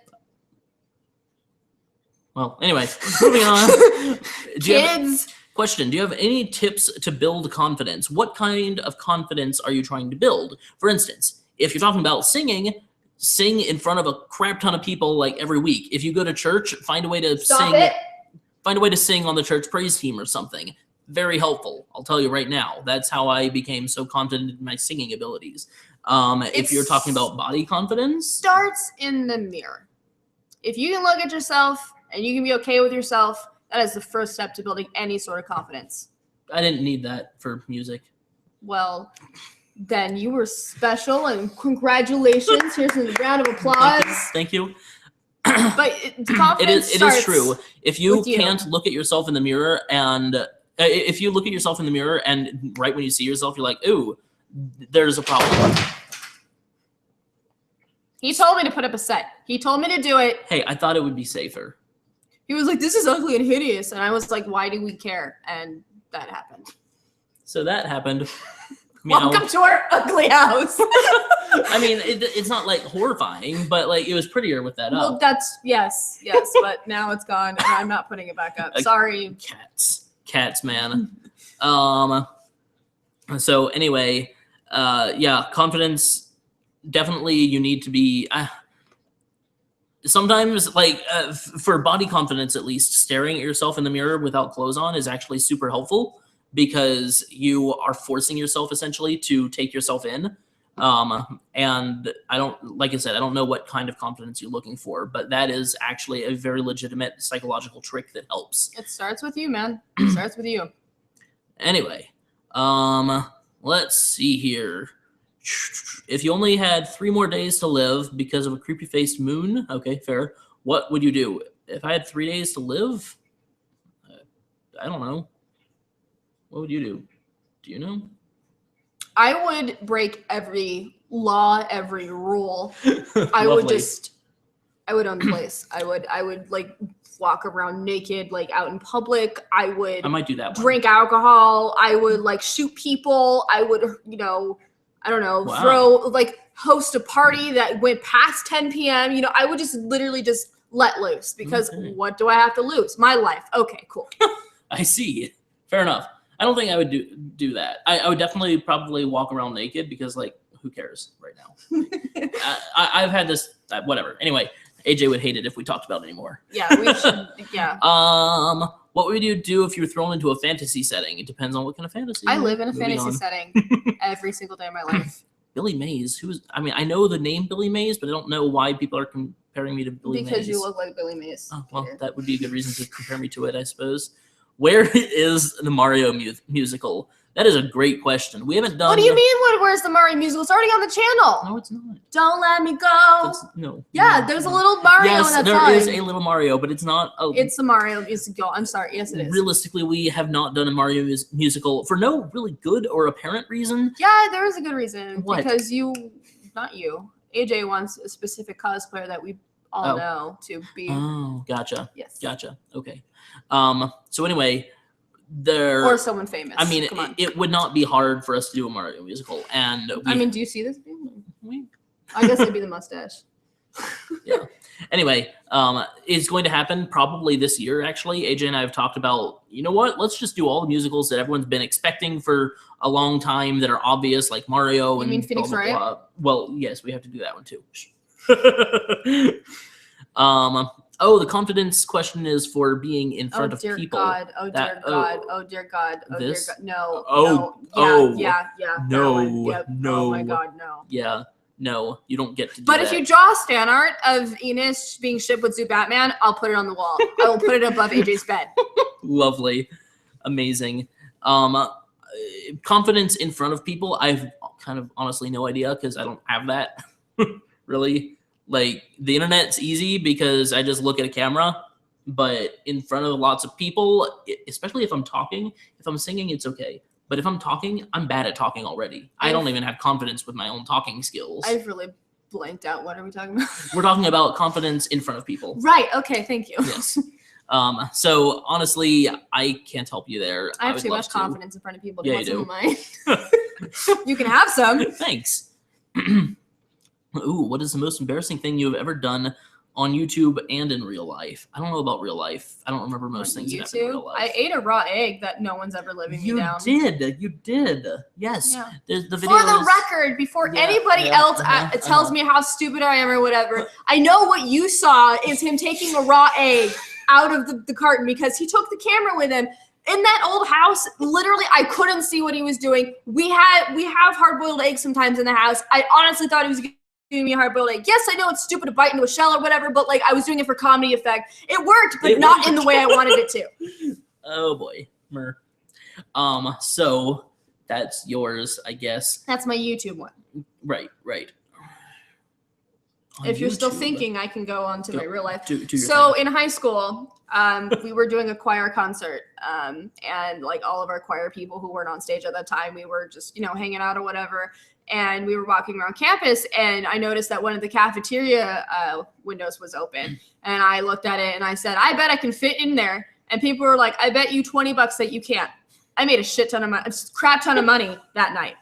Well, anyway, moving on. Kids. Question, do you have any tips to build confidence? What kind of confidence are you trying to build? For instance, if you're talking about singing, sing in front of a crap ton of people like every week. If you go to church, find a way to sing on the church praise team or something. Very helpful. I'll tell you right now. That's how I became so confident in my singing abilities. If you're talking about body confidence, starts in the mirror. If you can look at yourself and you can be okay with yourself, that is the first step to building any sort of confidence. I didn't need that for music. Well, then you were special, and congratulations. Here's a round of applause. Thank you. But confidence it is true. If you with you. can't look at yourself in the mirror, and if you look at yourself in the mirror, and right when you see yourself, you're like, "Ooh, there's a problem." He told me to put up a set. He told me to do it. Hey, I thought it would be safer. He was like, "This is ugly and hideous," and I was like, "Why do we care?" And that happened. So that happened. Welcome to our ugly house. I mean, it's not like horrifying, but like it was prettier with that up. Well, that's yes, but now it's gone, and I'm not putting it back up. Sorry. Cats, man. So anyway, yeah, confidence. Definitely, you need to be. Sometimes, like for body confidence, at least, staring at yourself in the mirror without clothes on is actually super helpful because you are forcing yourself essentially to take yourself in. And like I said, I don't know what kind of confidence you're looking for, but that is actually a very legitimate psychological trick that helps. It starts with you, man. It starts with you. Anyway, let's see here. If you only had 3 more days to live because of a creepy-faced moon, okay, fair. What would you do? If I had 3 days to live, I don't know. What would you do? Do you know? I would break every law, every rule. I would own the place. I would like walk around naked, like out in public. I might do that one. Drink alcohol. I would like shoot people. I would, I don't know, host a party that went past 10 p.m. I would just literally just let loose because what do I have to lose? My life. Okay, cool. I see. Fair enough. I don't think I would do that. I would definitely probably walk around naked because, like, who cares right now? I've had this, whatever. Anyway, AJ would hate it if we talked about it anymore. Yeah, we should. Yeah. What would you do if you were thrown into a fantasy setting? It depends on what kind of fantasy. I live in a fantasy setting every single day of my life. Billy Mays. I mean, I know the name Billy Mays, but I don't know why people are comparing me to Billy Mays. Because you look like Billy Mays. Oh, well, that would be a good reason to compare me to it, I suppose. Where is the Mario musical? That is a great question. We haven't done. What do you mean? Where's the Mario musical? It's already on the channel. No, it's not. Don't let me go. No. Yeah, there's a little Mario in that song. Yes, there is a little Mario, but it's not. It's a Mario musical. I'm sorry. Yes, it is. Realistically, we have not done a Mario musical for no really good or apparent reason. Yeah, there is a good reason. What? Because not you. AJ wants a specific cosplayer that we all know to be. Oh, gotcha. Yes. Gotcha. Okay. So anyway, or someone famous. I mean, it would not be hard for us to do a Mario musical, and do you see this? I guess it'd be the mustache. Yeah. Anyway, it's going to happen probably this year. Actually, AJ and I have talked about, you know what? Let's just do all the musicals that everyone's been expecting for a long time that are obvious, like Mario. You mean Phoenix Wright? Well, yes, we have to do that one too. The confidence question is for being in front of people. Oh dear God! Oh dear God! Oh dear God! No. Yeah. No. Oh my God! No. Yeah. No, you don't get to do But that. if you draw stan art of Enos being shipped with Zoo Batman, I'll put it on the wall. I will put it above AJ's bed. Lovely. Amazing. Confidence in front of people, I've kind of honestly no idea because I don't have that. Really. Like, the internet's easy because I just look at a camera, but in front of lots of people, especially if I'm talking, if I'm singing, it's okay. But if I'm talking, I'm bad at talking already. I don't even have confidence with my own talking skills. I've really blanked out. What are we talking about? We're talking about confidence in front of people. Right. Okay. Thank you. Yes. So honestly, I can't help you there. I have too much confidence in front of people. Yeah, you do. Mine. You can have some. Thanks. Ooh, what is the most embarrassing thing you have ever done on YouTube and in real life? I don't know about real life. I don't remember most things that happened in real life. I ate a raw egg that no one's ever living me down. You did. Yes. Yeah. The video For the record, before anybody else tells me how stupid I am or whatever, I know what you saw is him taking a raw egg out of the carton because he took the camera with him. In that old house, literally, I couldn't see what he was doing. We have hard-boiled eggs sometimes in the house. I honestly thought he was giving me a hard-boiled egg. Yes, I know it's stupid to bite into a shell or whatever, but like I was doing it for comedy effect. It worked, but not in the way I wanted it to. Oh boy, so that's yours, I guess. That's my YouTube one. Right. If you're still thinking, I can go on to my real life. So in high school, we were doing a choir concert, and like all of our choir people who weren't on stage at that time, we were just, hanging out or whatever. And we were walking around campus, and I noticed that one of the cafeteria windows was open. And I looked at it, and I said, I bet I can fit in there. And people were like, I bet you $20 that you can't. I made a crap ton of money that night.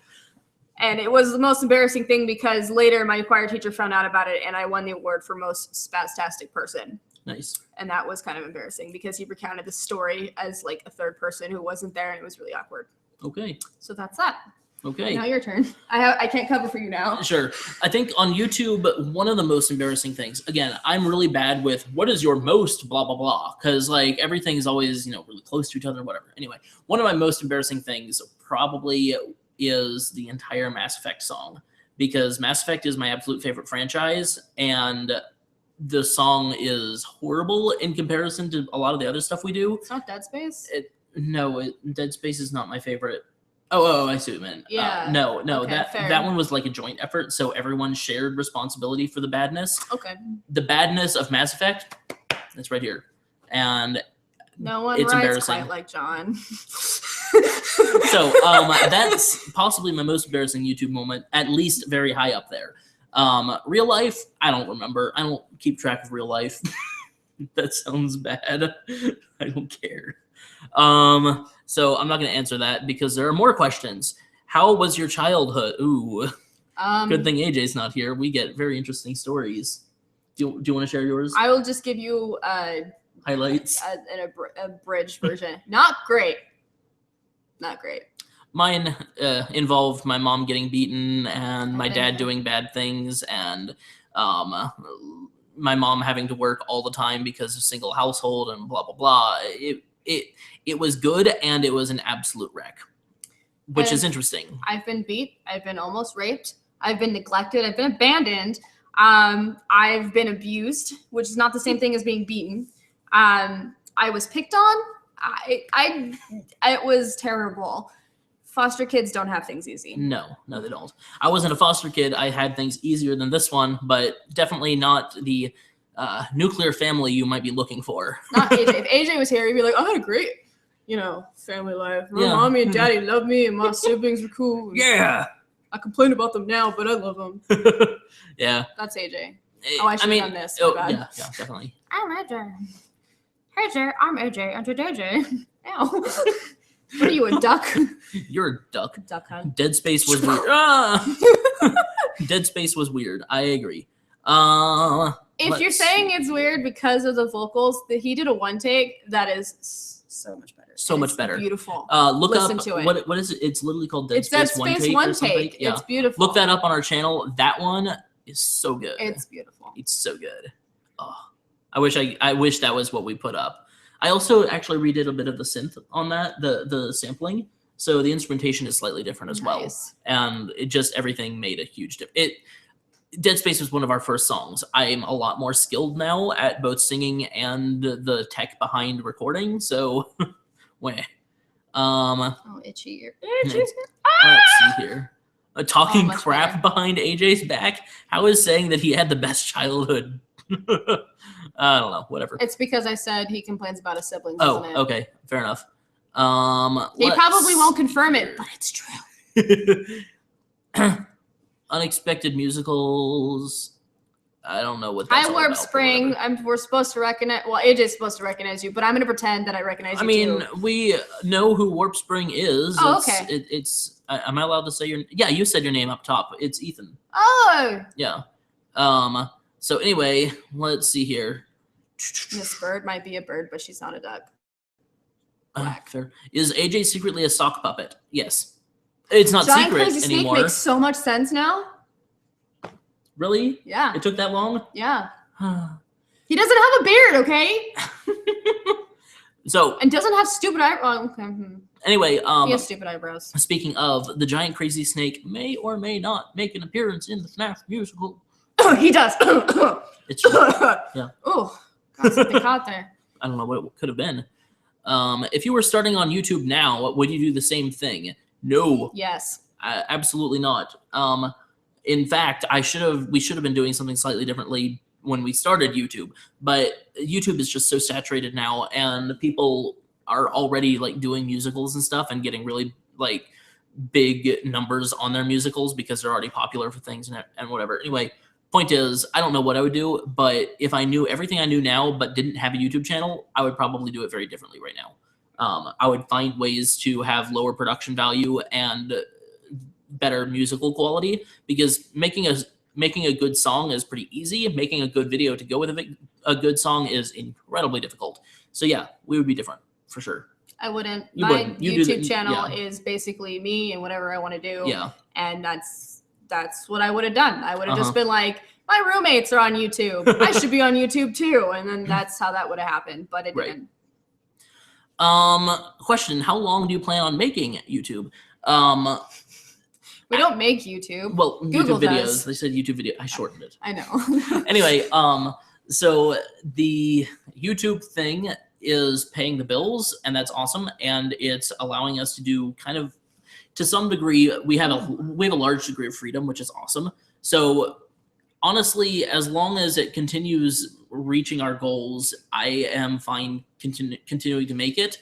And it was the most embarrassing thing because later my choir teacher found out about it, and I won the award for most spastastic person. Nice. And that was kind of embarrassing because he recounted the story as like a third person who wasn't there, and it was really awkward. Okay. So that's that. Okay. Now your turn. I can't cover for you now. Sure. I think on YouTube, one of the most embarrassing things, again, I'm really bad with what is your most blah, blah, blah. Because like everything's always, really close to each other or whatever. Anyway, one of my most embarrassing things probably is the entire Mass Effect song. Because Mass Effect is my absolute favorite franchise. And the song is horrible in comparison to a lot of the other stuff we do. It's not Dead Space? Dead Space is not my favorite. Oh, I see what you meant. Yeah. No, okay, that one was like a joint effort, so everyone shared responsibility for the badness. Okay. The badness of Mass Effect, that's right here, and no one it's writes embarrassing. Quite like John. So that's possibly my most embarrassing YouTube moment, at least very high up there. Real life, I don't remember. I don't keep track of real life. That sounds bad. I don't care. So I'm not going to answer that because there are more questions. How was your childhood? Ooh, good thing AJ's not here. We get very interesting stories. Do you want to share yours? I will just give you highlights, an abridged version. Not great. not great. Mine involved my mom getting beaten and my think dad so. doing bad things, and my mom having to work all the time because of single household and blah blah blah. It was good, and it was an absolute wreck, which is interesting. I've been beat. I've been almost raped. I've been neglected. I've been abandoned. I've been abused, which is not the same thing as being beaten. I was picked on. It was terrible. Foster kids don't have things easy. No, they don't. I wasn't a foster kid. I had things easier than this one, but definitely not the nuclear family you might be looking for. Not AJ. If AJ was here, he'd be like, I had a great, family life. My mommy and daddy loved me, and my siblings were cool. Yeah. I complain about them now, but I love them. Yeah. That's AJ. Oh, I should have done this. Yeah, definitely. I'm AJ. Hey, AJ. I'm AJ. I'm AJ. Ow. What are you, a duck? You're a duck. Duck huh? Dead Space was weird. Dead Space was weird. I agree. If you're saying it's weird because of the vocals, he did a one take that is so much better. So much better. Beautiful. Listen to it. What is it? It's literally called Dead It's Space Dead One Space Take. One Take. Yeah. It's beautiful. Look that up on our channel. That one is so good. It's beautiful. It's so good. Oh, I wish that was what we put up. I also actually redid a bit of the synth on that, the sampling. So the instrumentation is slightly different as well. And it just, everything made a huge difference. Dead Space was one of our first songs. I am a lot more skilled now at both singing and the tech behind recording. So, weh. Oh, itchy ear. Let's see here. Talking crap behind AJ's back? How is saying that he had the best childhood? I don't know. Whatever. It's because I said he complains about his siblings. Oh, isn't it? okay. Fair enough. He probably won't confirm it, but it's true. Unexpected musicals. I don't know what that's High all Warp about, Spring. We're supposed to recognize. Well, AJ's supposed to recognize you, but I'm going to pretend that I recognize you. I mean, too. we know who Warp Spring is. Oh, okay. It's. Am I allowed to say your? Yeah, you said your name up top. It's Ethan. Oh. Yeah. So anyway, let's see here. This bird might be a bird, but she's not a duck. Fair. Is AJ secretly a sock puppet? Yes. It's not Giant secret Crazy Snake anymore. makes so much sense now. Really? Yeah. It took that long? Yeah. He doesn't have a beard, okay? So. And doesn't have stupid eyebrows. Okay. Anyway, he has stupid eyebrows. Speaking of, the Giant Crazy Snake may or may not make an appearance in the FNAF musical. He does. It's true. Yeah. Oh, got something caught there. I don't know what it could have been. If you were starting on YouTube now, would you do the same thing? No. Yes. Absolutely not. In fact, we should have been doing something slightly differently when we started YouTube. But YouTube is just so saturated now, and people are already like doing musicals and stuff and getting really like big numbers on their musicals because they're already popular for things and whatever. Anyway. Point is, I don't know what I would do, but if I knew everything I knew now but didn't have a YouTube channel, I would probably do it very differently right now. I would find ways to have lower production value and better musical quality, because making a good song is pretty easy. Making a good video to go with a good song is incredibly difficult. So yeah, we would be different for sure. I wouldn't. You My wouldn't. YouTube channel is basically me and whatever I want to do. Yeah. And that's what I would have done. I would have just been like, my roommates are on YouTube. I should be on YouTube too. And then that's how that would have happened, but it didn't. Question, how long do you plan on making YouTube? We don't make YouTube. Well, Google YouTube videos. does. They said YouTube video. I shortened it. I know. Anyway, so the YouTube thing is paying the bills, and that's awesome. And it's allowing us to do kind of, to some degree, we have a large degree of freedom, which is awesome. So honestly, as long as it continues reaching our goals, I am fine continuing to make it.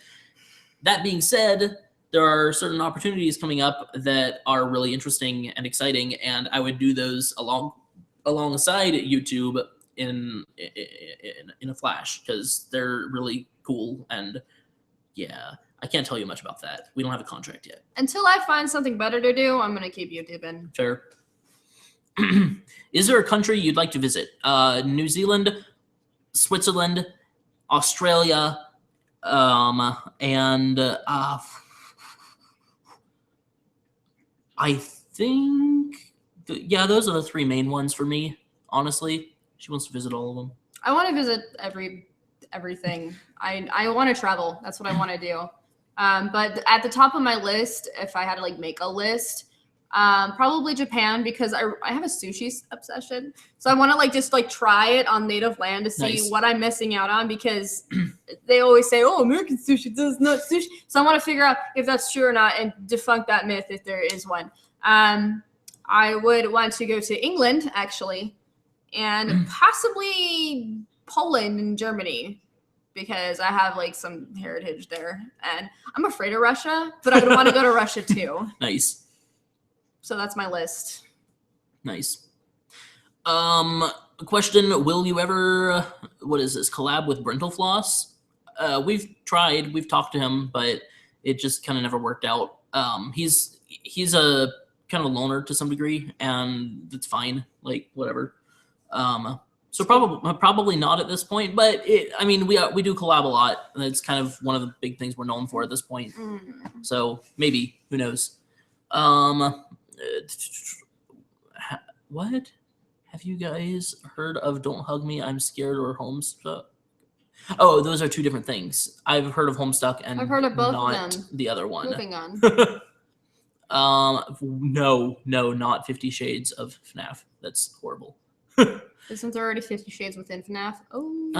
That being said, there are certain opportunities coming up that are really interesting and exciting, and I would do those alongside YouTube in a flash, because they're really cool. And yeah, I can't tell you much about that. We don't have a contract yet. Until I find something better to do, I'm going to keep YouTubing. Fair. Is there a country you'd like to visit? New Zealand, Switzerland, Australia, and I think, yeah, those are the 3 main ones for me. Honestly, she wants to visit all of them. I want to visit everything. I want to travel. That's what I want to do. But at the top of my list, if I had to like make a list, probably Japan, because I have a sushi obsession. So I want to like just like try it on native land to see what I'm missing out on, because they always say, oh, American sushi does not sushi. So I want to figure out if that's true or not and debunk that myth if there is one. I would want to go to England, actually, and possibly Poland and Germany, because I have like some heritage there. And I'm afraid of Russia, but I would want to go to Russia too. Nice. So that's my list. Nice. Question, will you ever, what is this, collab with Brentalfloss? We've tried, we've talked to him, but it just kind of never worked out. He's a kind of a loner to some degree, and it's fine, like, whatever. So probably not at this point, but I mean, we do collab a lot. And it's kind of one of the big things we're known for at this point. So maybe, who knows? What? Have you guys heard of Don't Hug Me, I'm Scared, or Homestuck? Oh, those are 2 different things. I've heard of Homestuck and I've heard of both not of them. the other one. Moving on. No, not 50 Shades of FNAF. That's horrible. Isn't there already 50 Shades within FNAF? Oh,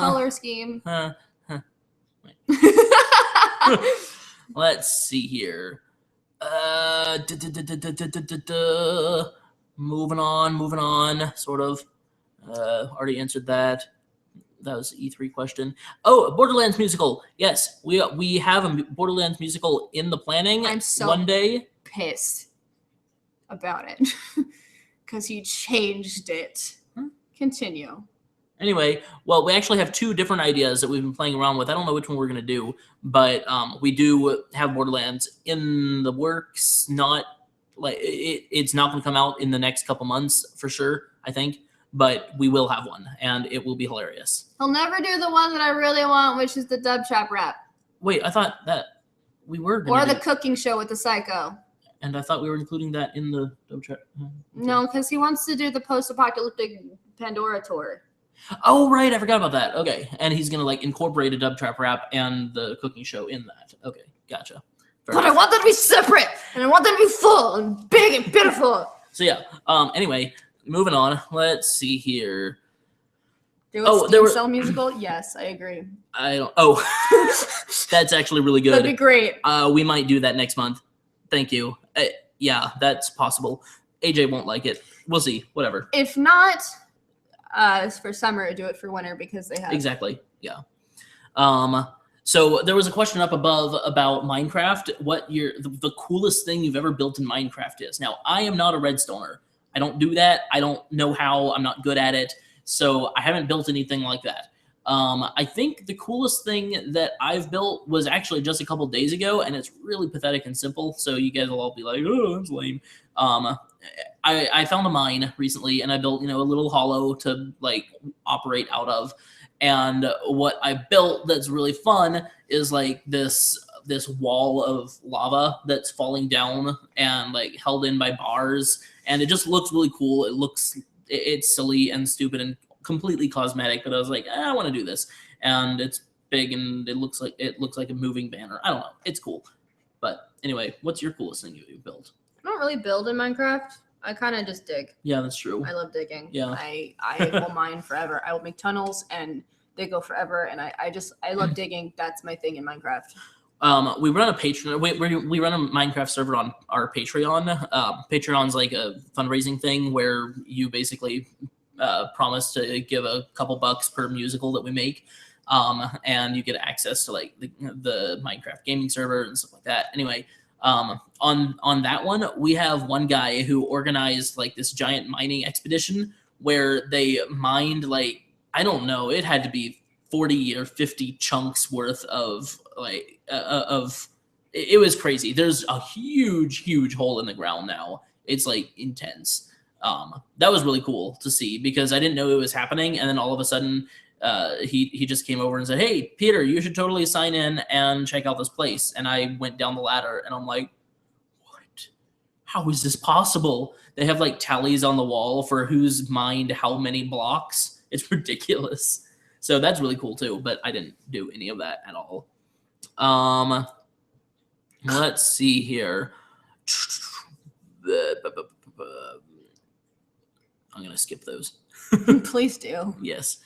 color scheme. Let's see here. Moving on, sort of. Already answered that. That was the E3 question. Oh, Borderlands musical. Yes, we have a Borderlands musical in the planning. I'm so one day. Pissed about it because he changed it. Continue. Anyway, well, we actually have 2 different ideas that we've been playing around with. I don't know which one we're going to do, but we do have Borderlands in the works. Not like it's not going to come out in the next couple months for sure, I think, but we will have one, and it will be hilarious. He'll never do the one that I really want, which is the dub trap rap. Wait, I thought that we were going to Or the cooking show with the psycho. And I thought we were including that in the dub trap. No, because he wants to do the post-apocalyptic Pandora tour. Oh, right. I forgot about that. Okay. And he's going to like incorporate a dub trap rap and the cooking show in that. Okay. Gotcha. But I want them to be separate, and I want them to be full and big and beautiful. So yeah. Anyway, moving on. Let's see here. There was Cell musical. Yes, I agree. I don't. Oh, that's actually really good. That'd be great. We might do that next month. Thank you. Yeah, that's possible. AJ won't like it. We'll see. Whatever. If not, for summer, do it for winter because they have. Exactly. Yeah. So there was a question up above about Minecraft. What the coolest thing you've ever built in Minecraft is. Now, I am not a redstoner. I don't do that. I don't know how. I'm not good at it. So I haven't built anything like that. I think the coolest thing that I've built was actually just a couple days ago, and it's really pathetic and simple. So you guys will all be like, "Oh, that's lame." I found a mine recently, and I built a little hollow to like operate out of. And what I built that's really fun is like this wall of lava that's falling down and like held in by bars, and it just looks really cool. It's silly and stupid and completely cosmetic, but I was like, I want to do this, and it's big and it looks like a moving banner. I don't know, it's cool. But anyway, what's your coolest thing you built? I don't really build in Minecraft. I kind of just dig. Yeah, that's true. I love digging. Yeah. I will mine forever. I will make tunnels and they go forever. And I love digging. That's my thing in Minecraft. We run a Patreon. We run a Minecraft server on our Patreon. Patreon's like a fundraising thing where you basically promise to give a couple bucks per musical that we make, and you get access to like the Minecraft gaming server and stuff like that. Anyway, on that one, we have one guy who organized like this giant mining expedition where they mined like, I don't know, it had to be 40 or 50 chunks worth of like it was crazy. There's a huge hole in the ground now. It's like intense. That was really cool to see because I didn't know it was happening, and then all of a sudden he just came over and said, "Hey, Peter, you should totally sign in and check out this place." And I went down the ladder and I'm like, what? how is this possible? They have like tallies on the wall for who's mined how many blocks. It's ridiculous. So that's really cool too, but I didn't do any of that at all. Let's see here. I'm gonna skip those. Please do. Yes.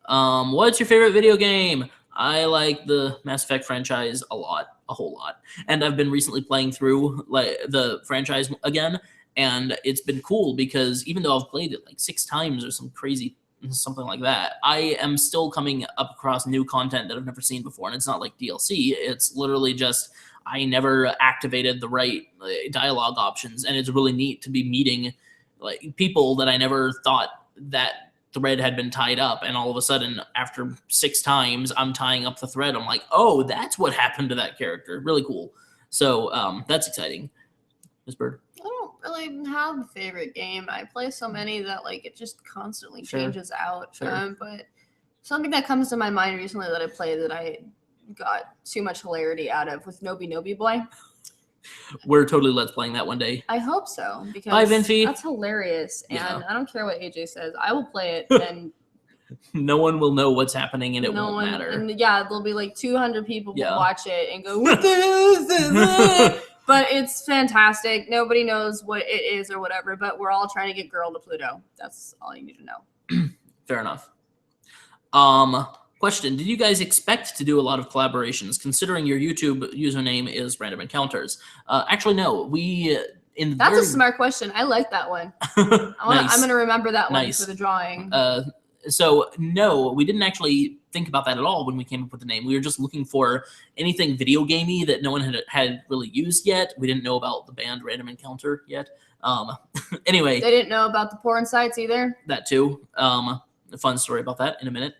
What's your favorite video game? I like the Mass Effect franchise a whole lot. And I've been recently playing through like the franchise again, and it's been cool because even though I've played it like 6 times or something like that, I am still coming up across new content that I've never seen before. And it's not like DLC. It's literally just I never activated the right dialogue options, and it's really neat to be meeting like people that I never thought that thread had been tied up, and all of a sudden after 6 times I'm tying up the thread. I'm like, oh, that's what happened to that character. Really cool. So that's exciting. Ms. Bird? I don't really have a favorite game. I play so many that like it just constantly changes out. But something that comes to my mind recently that I played that I got too much hilarity out of was Nobi Boy. We're totally let's playing that one day. I hope so, because bye, Vinci. That's hilarious, and Yeah. I don't care what AJ says. I will play it, and no one will know what's happening, and it won't matter. And yeah, there'll be like 200 people will Yeah. watch it and go, "What is this?" But it's fantastic. Nobody knows what it is or whatever, but we're all trying to get girl to Pluto. That's all you need to know. Fair enough. Question: did you guys expect to do a lot of collaborations, considering your YouTube username is Random Encounters? Actually, no. That's a smart question. I like that one. Nice. I'm going to remember that one Nice. for the drawing. So no, we didn't actually think about that at all when we came up with the name. We were just looking for anything video gamey that no one had really used yet. We didn't know about the band Random Encounter yet. Anyway, They didn't know about the porn sites either. that too. A fun story about that in a minute.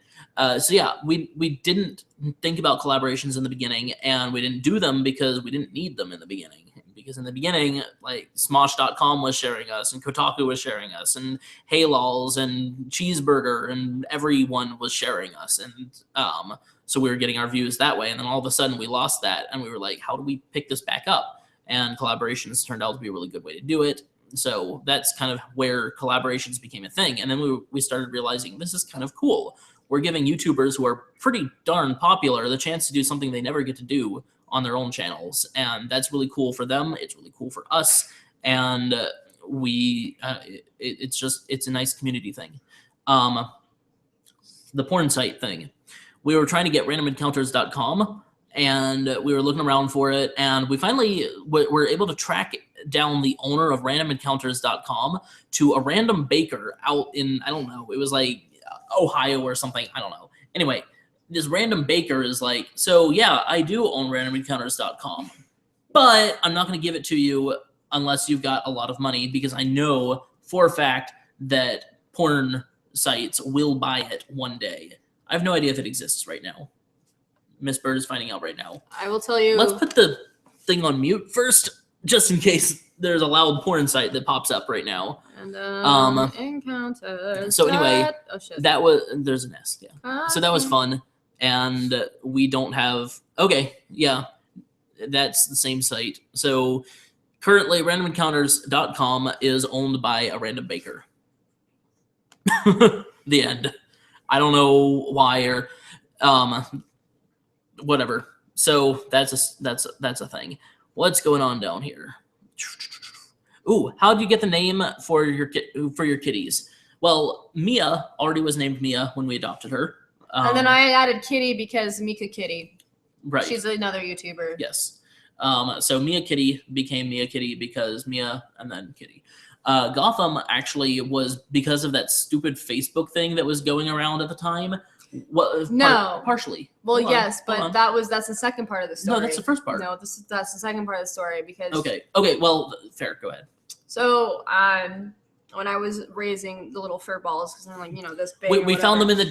So yeah, we didn't think about collaborations in the beginning, and we didn't do them because we didn't need them in the beginning. Because in the beginning, like Smosh.com was sharing us, and Kotaku was sharing us, and Haylols and Cheeseburger, and everyone was sharing us, and so we were getting our views that way. And then all of a sudden, we lost that, and we were like, how do we pick this back up? And collaborations turned out to be a really good way to do it. So that's kind of where collaborations became a thing. And then we started realizing this is kind of cool. We're giving YouTubers who are pretty darn popular the chance to do something they never get to do on their own channels. And that's really cool for them. It's really cool for us. And it's a nice community thing. The porn site thing. We were trying to get randomencounters.com, and we were looking around for it. And we finally were able to track down the owner of randomencounters.com to a random baker out in, I don't know, it was like Ohio or something. I don't know. Anyway, this random baker is like, so yeah, I do own randomencounters.com, but I'm not going to give it to you unless you've got a lot of money, because I know for a fact that porn sites will buy it one day. I have no idea if it exists right now. Miss Bird is finding out right now. I will tell you. Let's put the thing on mute first, just in case there's a loud porn site that pops up right now. And encounters. So anyway, oh, shit. that was, there's an S, yeah. So that was fun, and we don't have, okay, yeah, that's the same site. So currently randomencounters.com is owned by a random baker. The end. I don't know why or whatever. So that's a thing. What's going on down here? Ooh, how did you get the name for your kitties? Well, Mia already was named Mia when we adopted her. And then I added Kitty because Mika Kitty. Right. She's another YouTuber. Yes. So Mia Kitty became Mia Kitty because Mia and then Kitty. Gotham actually was because of that stupid Facebook thing that was going around at the time. No. Partially. Well, Hold yes, on. but that's the second part of the story. No, that's the first part. No, that's the second part of the story because. Okay. Well, fair. Go ahead. So, when I was raising the little fur balls, because I'm like, this big. We found them in the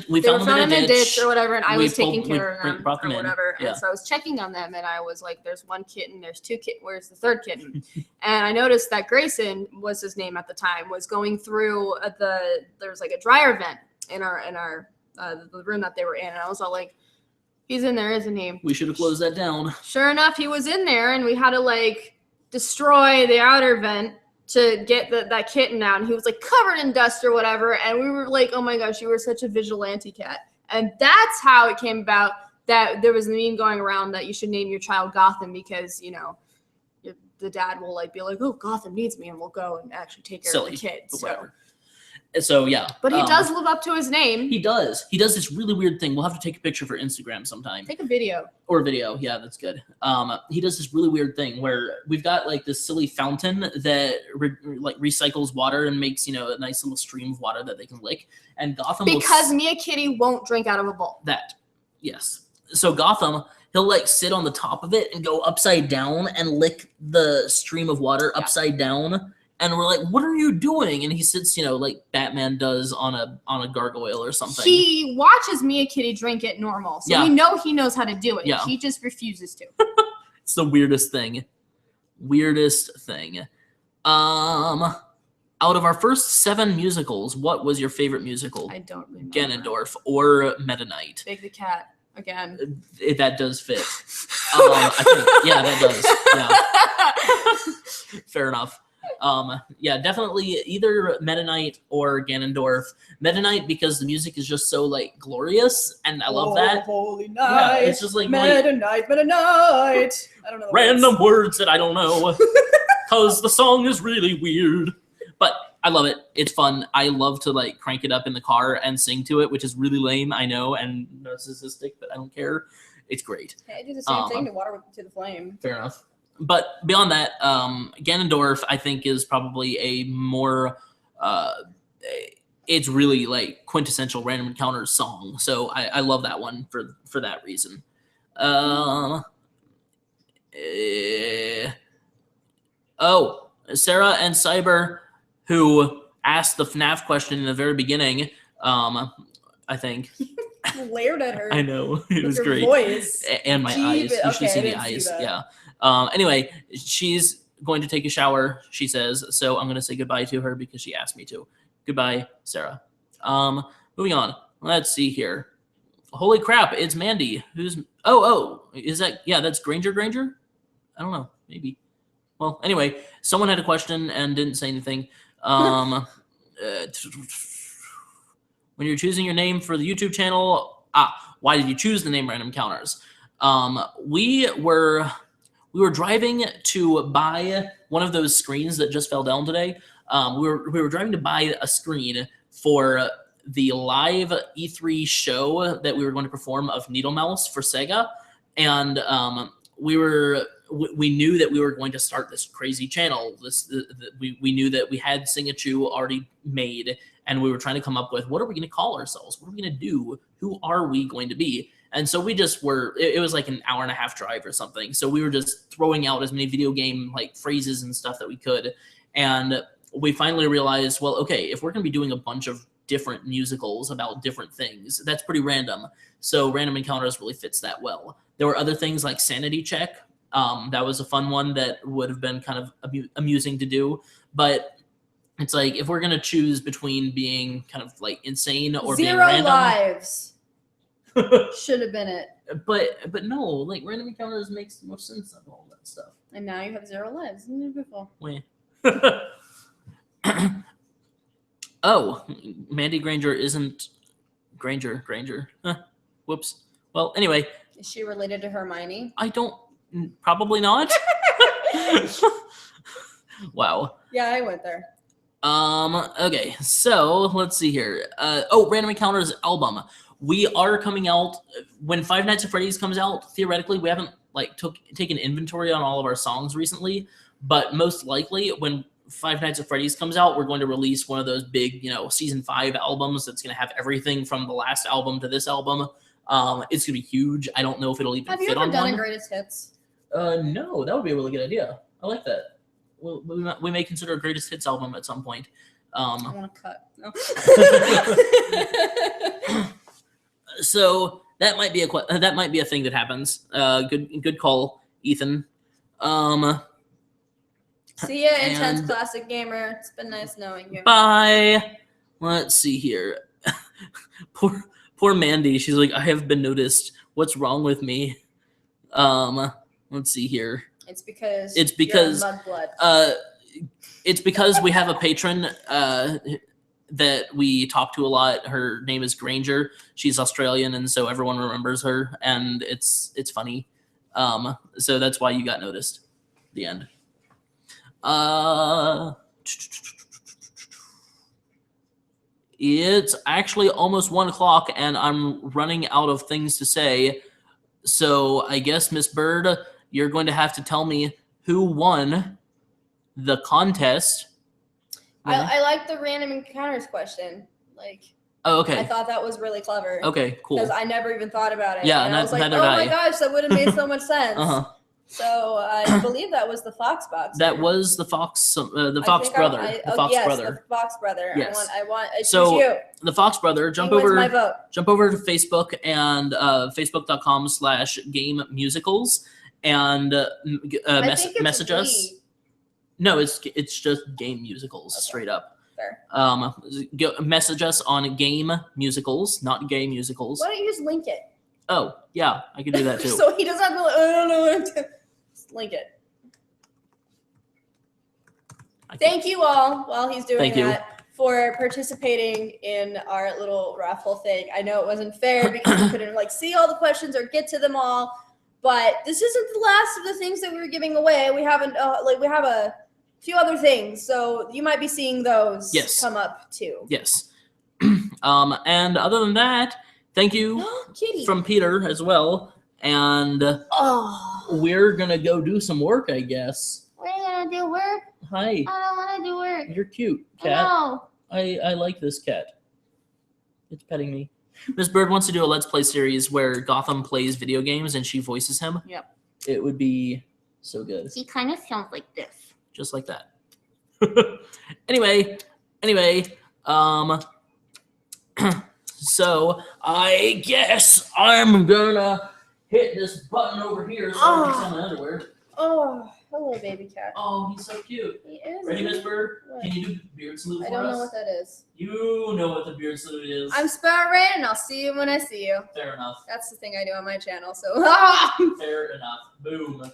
ditch or whatever, and I was taking care of them brought them or whatever. Yeah. And so I was checking on them, and I was like, "There's one kitten, there's 2 kittens. Where's the third kitten?" And I noticed that Grayson was his name at the time. Was going through there was like a dryer vent in our the room that they were in, and I was all like, "He's in there, isn't he?" We should have closed that down. Sure enough, he was in there, and we had to like destroy the outer vent to get that kitten out, and he was like covered in dust or whatever, and we were like, oh my gosh, you were such a vigilante cat. And that's how it came about that there was a meme going around that you should name your child Gotham because, you know, the dad will like be like, oh, Gotham needs me, and we'll go and actually take care of the kid. So yeah. But he does live up to his name. He does. He does this really weird thing. We'll have to take a picture for Instagram sometime. Take a video. Or a video. Yeah, that's good. He does this really weird thing where we've got like this silly fountain that recycles water and makes, you know, a nice little stream of water that they can lick. And Gotham because Mia Kitty won't drink out of a bowl. That. Yes. So Gotham, he'll like sit on the top of it and go upside down and lick the stream of water upside down. And we're like, what are you doing? And he sits, you know, like Batman does on a gargoyle or something. He watches Mia Kitty drink it normal. So we know he knows how to do it. Yeah. He just refuses to. It's the weirdest thing. Out of our first 7 musicals, what was your favorite musical? I don't remember. Ganondorf or Meta Knight? Big the Cat. Again. That does fit. I think, yeah, that does. Yeah. Fair enough. Yeah, definitely either Meta Knight or Ganondorf. Meta Knight because the music is just so like glorious, and I love that. Holy night, yeah, it's just like Meta Knight, Meta Knight. I don't know. Random words that I don't know, because the song is really weird. But I love it. It's fun. I love to like crank it up in the car and sing to it, which is really lame, I know, and narcissistic, but I don't care. It's great. Hey, I do the same thing to Water to the Flame. Fair enough. But beyond that, Ganondorf, I think, is probably a more, it's really like quintessential Random Encounters song. So I love that one for that reason. Sarah and Cyber, who asked the FNAF question in the very beginning, I think. Glared at her. I know. It was great. Voice. And my eyes. You should see the eyes. Yeah. Anyway, she's going to take a shower, she says, so I'm going to say goodbye to her because she asked me to. Goodbye, Sarah. Moving on. Let's see here. Holy crap, it's Mandy. Who's... Oh, is that... Yeah, that's Granger? I don't know. Maybe. Well, anyway, someone had a question and didn't say anything. When you're choosing your name for the YouTube channel... why did you choose the name Random Encounters? We were driving to buy one of those screens that just fell down today. We were driving to buy a screen for the live E3 show that we were going to perform of Needle Mouse for Sega, and we knew that we were going to start this crazy channel. We knew that we had Sing-A-Choo already made, and we were trying to come up with, what are we going to call ourselves? What are we going to do? Who are we going to be? And so we just were, it was like an hour-and-a-half drive or something. So we were just throwing out as many video game like phrases and stuff that we could. And we finally realized, well, okay, if we're going to be doing a bunch of different musicals about different things, that's pretty random. So Random Encounters really fits that well. There were other things like Sanity Check. That was a fun one that would have been kind of amusing to do. But it's like, if we're going to choose between being kind of like insane or being random. 0 lives. Should have been it. But no, like Random Encounters makes the most sense of all that stuff. And now you have 0 lives. Isn't it beautiful? Wait. Oh, Mandy Granger isn't Granger. Huh. Whoops. Well, anyway. Is she related to Hermione? I don't. Probably not. Wow. Yeah, I went there. Okay, so let's see here. Random Encounters album. We are coming out when Five Nights at Freddy's comes out. Theoretically, we haven't like taken inventory on all of our songs recently, but most likely when Five Nights at Freddy's comes out, we're going to release one of those big, season 5 albums that's going to have everything from the last album to this album. It's going to be huge. I don't know if it'll even fit on one. Have you ever done a greatest hits? No, that would be a really good idea. I like that. We may consider a greatest hits album at some point. I want to cut. No. So that might be a thing that happens. Good call, Ethan. See ya, Intense Classic Gamer. It's been nice knowing you. Bye. Let's see here. Poor Mandy. She's like, I have been noticed. What's wrong with me? Let's see here. It's because you're mudblood. it's because we have a patron that we talk to a lot. Her name is Granger. She's Australian, and so everyone remembers her, and it's funny. So that's why you got noticed. The end. It's actually almost 1 o'clock, and I'm running out of things to say. So I guess, Miss Bird, you're going to have to tell me who won the contest. I like the random encounters question. Like, oh, okay. I thought that was really clever. Okay, cool. Because I never even thought about it. Yeah, and I was like, neither oh did my I. gosh, that would have made so much sense. Uh-huh. So I believe that was the Fox box. That was the Fox brother. The Fox brother. The Fox brother. Yes. I want. So you. the Fox brother. Jump He wins over. my vote. Jump over to Facebook and facebook.com/gamemusicals and message us. No, it's just game musicals, Okay. straight up. Fair. Message us on game musicals, not gay musicals. Why don't you just link it? Oh, yeah, I can do that too. So he doesn't have to. I don't know. Just link it. Thank you all while he's doing that for participating in our little raffle thing. I know it wasn't fair because we couldn't see all the questions or get to them all, but this isn't the last of the things that we were giving away. We haven't we have a few other things, so you might be seeing those come up too. Yes. And other than that, thank you from Peter as well. And we're gonna go do some work, I guess. We're gonna do work. Hi. I don't want to do work. You're cute, cat. No. I like this cat. It's petting me. Miss Bird wants to do a Let's Play series where Gotham plays video games and she voices him. Yep. It would be so good. He kind of sounds like this. Just like that. Anyway, so I guess I'm gonna hit this button over here so I can see my underwear. Oh, hello, baby cat. Oh, he's so cute. He is. Ready, Miss Bird? What? Can you do beard salute for us? I don't know what that is. You know what the beard salute is. I'm Sparrow Rain, and I'll see you when I see you. Fair enough. That's the thing I do on my channel, so. Fair enough. Boom.